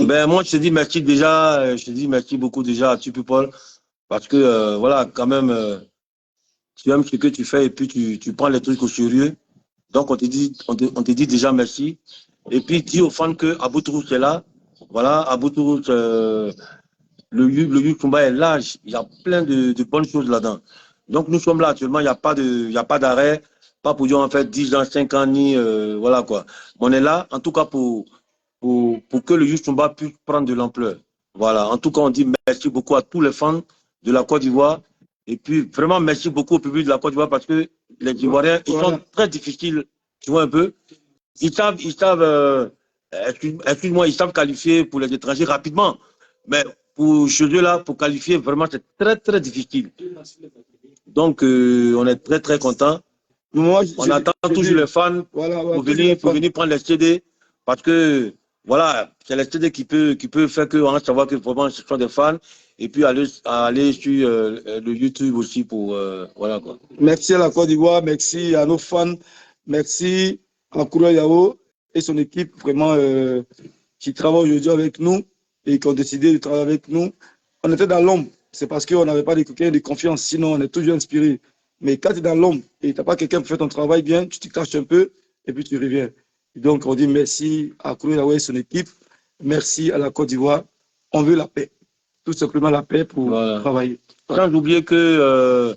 Ben, moi, je te dis merci déjà, je te dis merci beaucoup déjà à People parce que, voilà, quand même, tu aimes ce que tu fais et puis tu prends les trucs au sérieux. Donc, on te dit déjà merci. Et puis, dis aux fans que Aboutou est là. Voilà, Aboutou, le YouTube est large. Il y a plein de bonnes choses là-dedans. Donc, nous sommes là actuellement. Il n'y a pas d'arrêt. Pas pour dire en fait 10 ans, 5 ans, ni voilà quoi. On est là, en tout cas, pour pour que le Youth Tumba puisse prendre de l'ampleur. Voilà. En tout cas, on dit merci beaucoup à tous les fans de la Côte d'Ivoire. Et puis, vraiment, merci beaucoup au public de la Côte d'Ivoire parce que les Ivoiriens, ils sont très difficiles, tu vois un peu. Ils savent excuse-moi, ils savent qualifier pour les étrangers rapidement. Mais pour chez eux, là, pour qualifier, vraiment, c'est très, très difficile. Donc, on est très, très contents. On attend toujours les fans pour venir prendre les CD parce que, voilà, c'est les CD qui peut faire qu'on va savoir que vraiment, ce sont des fans. Et puis, aller sur le YouTube aussi pour, voilà, quoi. Merci à la Côte d'Ivoire, merci à nos fans, merci à Kouro Yao et son équipe vraiment qui travaillent aujourd'hui avec nous et qui ont décidé de travailler avec nous. On était dans l'ombre, c'est parce qu'on n'avait pas de confiance, sinon on est toujours inspiré. Mais quand tu es dans l'ombre et tu n'as pas quelqu'un pour faire ton travail bien, tu te caches un peu et puis tu reviens. Donc on dit merci à Kouro Yao et son équipe, merci à la Côte d'Ivoire. On veut la paix, tout simplement la paix pour travailler. Sans oublier que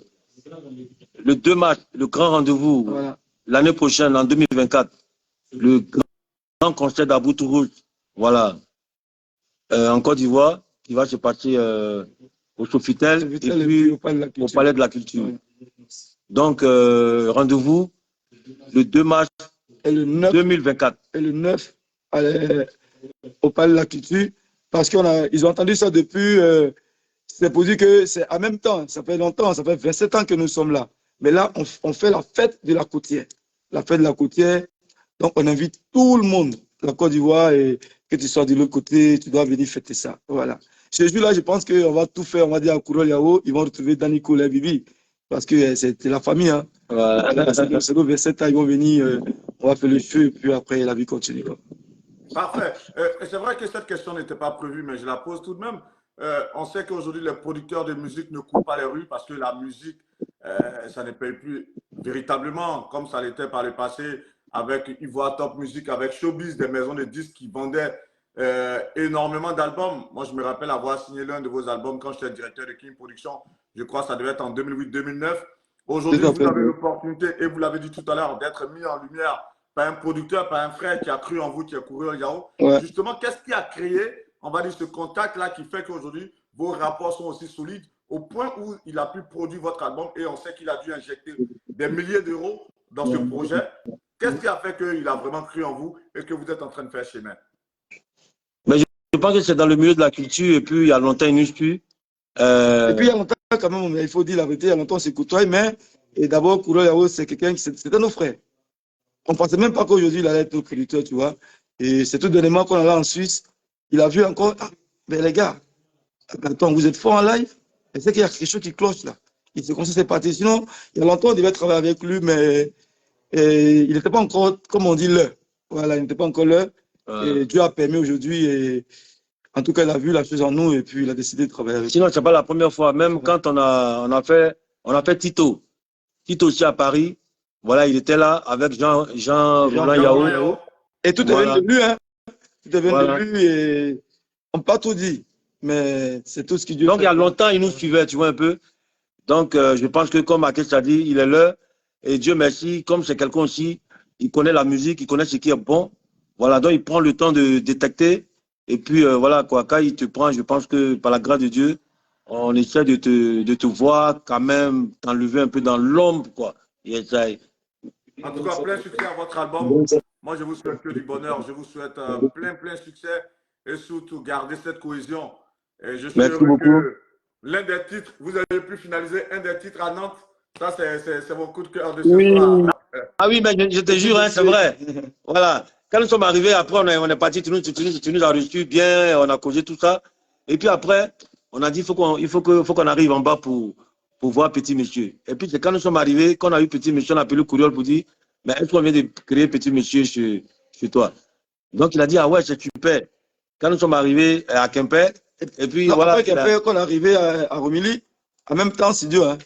le 2 mars, le grand rendez-vous, l'année prochaine, en 2024, le grand concert d'Abou-Tourouz, voilà, en Côte d'Ivoire, qui va se passer au Sofitel et puis au Palais de la Culture. Donc, rendez-vous le 2 mars et le 9, 2024. Et le 9 au Palais de la Culture, parce qu'ils ont entendu ça depuis... c'est pour dire que c'est en même temps, ça fait longtemps, ça fait 27 ans que nous sommes là. Mais là, on fait la fête de la côtière. La fête de la côtière. Donc, on invite tout le monde, la Côte d'Ivoire, et que tu sois de l'autre côté, tu dois venir fêter ça. Voilà. Ce jour-là, je pense qu'on va tout faire. On va dire à Kouro Yao, ils vont retrouver Daniko et Bibi. Parce que c'est la famille. Hein. Voilà. C'est nos 27 ans, ils vont venir, on va faire le feu, et puis après, la vie continue. Parfait. C'est vrai que cette question n'était pas prévue, mais je la pose tout de même. On sait qu'aujourd'hui, les producteurs de musique ne coupent pas les rues parce que la musique, ça ne paye plus véritablement comme ça l'était par le passé avec Ivoire Top Music, avec Showbiz, des maisons de disques qui vendaient énormément d'albums. Moi, je me rappelle avoir signé l'un de vos albums quand j'étais directeur de King Production. Je crois que ça devait être en 2008-2009. Aujourd'hui, vous avez l'opportunité, et vous l'avez dit tout à l'heure, d'être mis en lumière par un producteur, par un frère qui a cru en vous, qui a Kouro Yao. Ouais. Justement, qu'est-ce qui a créé, on va dire, ce contact-là qui fait qu'aujourd'hui, vos rapports sont aussi solides au point où il a pu produire votre album et on sait qu'il a dû injecter des milliers d'euros dans ce projet. Qu'est-ce qui a fait qu'il a vraiment cru en vous et que vous êtes en train de faire chemin? Mais je pense que c'est dans le milieu de la culture et puis il y a longtemps, il nous suit. Et puis il y a longtemps, quand même, il faut dire la vérité, il y a longtemps, on s'est côtoyé, mais d'abord, Kouro Yao, c'est quelqu'un qui c'était nos frères. On ne pensait même pas qu'aujourd'hui, il allait être producteur, tu vois. Et c'est tout dernièrement qu'on allait en Suisse. Il a vu encore, ah, mais les gars, attends, vous êtes forts en live. Et c'est qu'il y a quelque chose qui cloche là. Il s'est commencé à partir. Sinon, il y a longtemps, on devait travailler avec lui, mais il n'était pas encore, comme on dit, l'heure. Voilà, il n'était pas encore l'heure. Et Dieu a permis aujourd'hui. Et en tout cas, il a vu la chose en nous et puis il a décidé de travailler avec nous. Sinon, ce n'est pas la première fois. Même quand on a fait Tito. Tito aussi à Paris. Voilà, il était là avec Jean Roland Yao. Et tout est venu de lui, hein. Tout est venu de lui et on ne peut pas tout dire. Mais c'est tout ce qui Dieu fait. Donc, il y a longtemps, il nous suivait, tu vois un peu. Donc, je pense que comme Akesh a dit, il est là. Et Dieu merci, comme c'est quelqu'un aussi, il connaît la musique, il connaît ce qui est bon. Voilà, donc il prend le temps de détecter. Et puis, voilà, quoi, quand il te prend, je pense que par la grâce de Dieu, on essaie de te voir quand même, t'enlever un peu dans l'ombre, quoi. Et ça, en tout cas, plein succès à votre album. Moi, je vous souhaite que du bonheur. Je vous souhaite plein succès et surtout garder cette cohésion. Et je suis heureux que l'un des titres, vous avez pu finaliser un des titres à Nantes. Ça, c'est mon coup de cœur de ce soir. Ah oui, mais je te jure, hein, c'est vrai. Voilà. Quand nous sommes arrivés, après, on est parti, tu nous as reçus bien, on a causé tout ça. Et puis après, on a dit il faut qu'on arrive en bas pour voir Petit Monsieur. Et puis, c'est quand nous sommes arrivés, quand on a eu Petit Monsieur, on a appelé le courriel pour dire, mais est-ce qu'on vient de créer Petit Monsieur chez toi? Donc, il a dit, ah ouais, c'est super. Quand nous sommes arrivés à Quimper, et puis non, voilà. Après Quimper, quand on est arrivé à Romilly, en même temps, c'est Dieu, hein.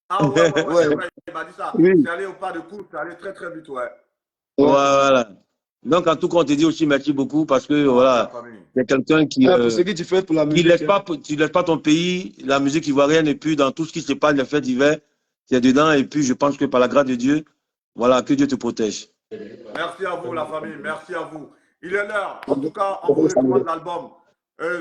Ah ouais, vrai, il m'a dit ça. Oui. C'est allé au pas de course, c'est allé très vite, ouais. Voilà. Donc, en tout cas, on te dit aussi merci beaucoup parce que, voilà, il y a quelqu'un qui. Pour ce que tu fais pour la musique. Tu ne laisses pas ton pays, la musique ivoirienne, et puis dans tout ce qui se passe, les fêtes d'hiver, tu es dedans, et puis je pense que par la grâce de Dieu, voilà, que Dieu te protège. Merci à vous, la famille, merci à vous. Il est l'heure. En tout cas, on vous recommande l'album.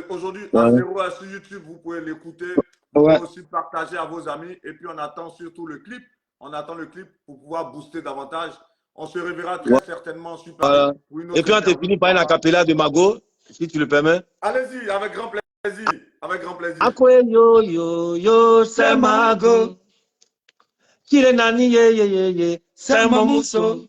Aujourd'hui, à 0 sur YouTube, vous pouvez l'écouter. Vous pouvez aussi partager à vos amis. Et puis, on attend surtout le clip. On attend le clip pour pouvoir booster davantage. On se reverra très certainement super. Et puis, on te finit par une acapella de Mago, si tu le permets. Allez-y, avec grand plaisir. Avec grand plaisir. Akwe yo yo yo, c'est Mago. Kile nani ye ye ye ye, c'est Mamuso.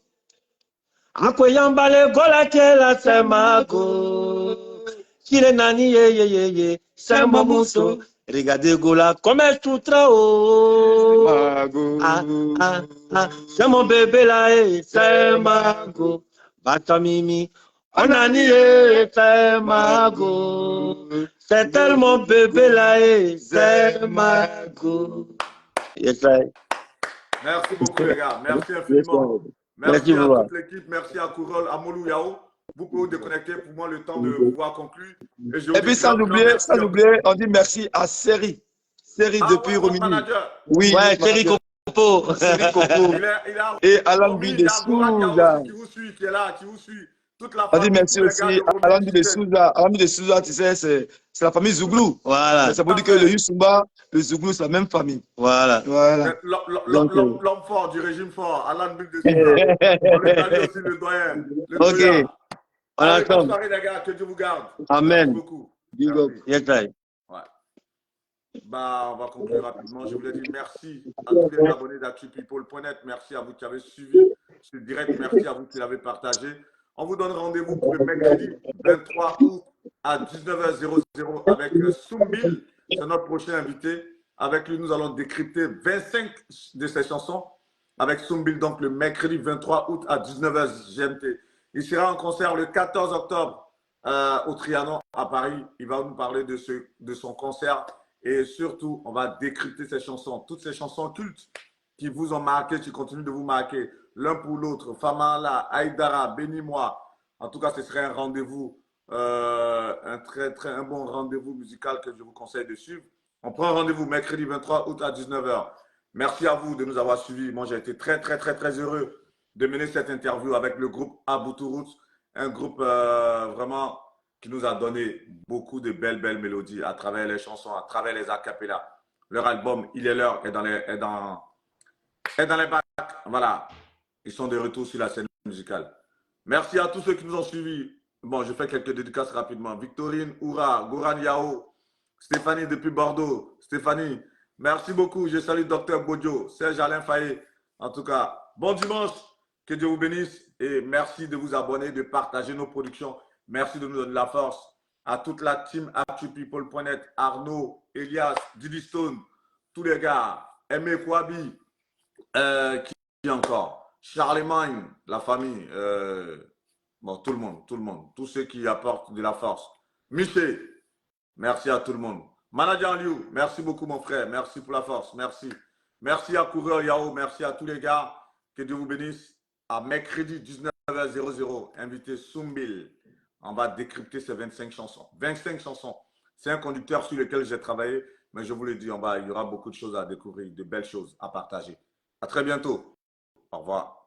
Akwe yambale gola kela, c'est Mago. Kile nani ye ye ye ye, c'est Mamuso. Regardez Gola comme elle toutra oh. Mago. Ah, ah, ah. C'est mon bébé là, c'est Mago. Batamimi. On a nié, c'est Mago. C'est tellement bébé là, c'est Mago. Yes, right. Merci beaucoup, les gars. Merci infiniment. Merci à toute l'équipe. Merci à Kourol, à Molou Yao. Vous pouvez vous déconnecter pour moi le temps de pouvoir conclure. Et puis, sans oublier, on dit merci à Seri. Seri depuis Romini. Oui, ouais, Seri Copo. Seri Copo. Et Alan de Souza. Qui vous suit, qui est là, qui vous suit. Toute la on dit merci aussi à Alan de Souza. Alan de Souza, tu sais, c'est la famille Zouglou. Voilà. Ça veut dire que le Yusumba, le Zouglou, c'est la même famille. Voilà. L'homme fort du régime fort, Alan de Souza. On lui salue aussi le doyen. Ok. On attend. Bonne soirée, les gars. Que Dieu vous garde. Amen. Merci beaucoup. Big up. Yes, right. Ouais. On va conclure rapidement. Je voulais dire merci à tous les abonnés d'ActuPeople.net. Merci à vous qui avez suivi ce direct. Merci à vous qui l'avez partagé. On vous donne rendez-vous pour le mercredi 23 août à 19h00 avec Soumbil. C'est notre prochain invité. Avec lui, nous allons décrypter 25 de ses chansons avec Soumbil. Donc, le mercredi 23 août à 19h GMT. Il sera en concert le 14 octobre au Trianon à Paris. Il va nous parler de son concert et surtout, on va décrypter ses chansons. Toutes ces chansons cultes qui vous ont marqué, qui continuent de vous marquer l'un pour l'autre. Famala, Aïdara, Bénis-moi. En tout cas, ce serait un rendez-vous, un bon rendez-vous musical que je vous conseille de suivre. On prend rendez-vous mercredi 23 août à 19h. Merci à vous de nous avoir suivis. Moi, j'ai été très heureux de mener cette interview avec le groupe Aboutou Roots, un groupe vraiment qui nous a donné beaucoup de belles mélodies à travers les chansons, à travers les acapellas. Leur album, Il est l'heure, est dans les bacs. Voilà, ils sont de retour sur la scène musicale. Merci à tous ceux qui nous ont suivis. Bon, je fais quelques dédicaces rapidement. Victorine, Oura, Goran Yao, Stéphanie depuis Bordeaux. Stéphanie, merci beaucoup. Je salue Dr Bodjo, Serge Alain Fayet. En tout cas, bon dimanche. Que Dieu vous bénisse et merci de vous abonner, de partager nos productions. Merci de nous donner la force. À toute la team ActuPeople.net, Arnaud, Elias, Didi Stone, tous les gars, Aimé Kouabi, qui encore, Charlemagne, la famille, bon, tout le monde, tous ceux qui apportent de la force. Miché, merci à tout le monde. Manager Liu, merci beaucoup mon frère, merci pour la force, merci. Merci à Coureur Yao, merci à tous les gars, que Dieu vous bénisse. À mercredi 19h00, invité Soumbil. On va décrypter ces 25 chansons. 25 chansons. C'est un conducteur sur lequel j'ai travaillé, mais je vous le dis, il y aura beaucoup de choses à découvrir, de belles choses à partager. À très bientôt. Au revoir.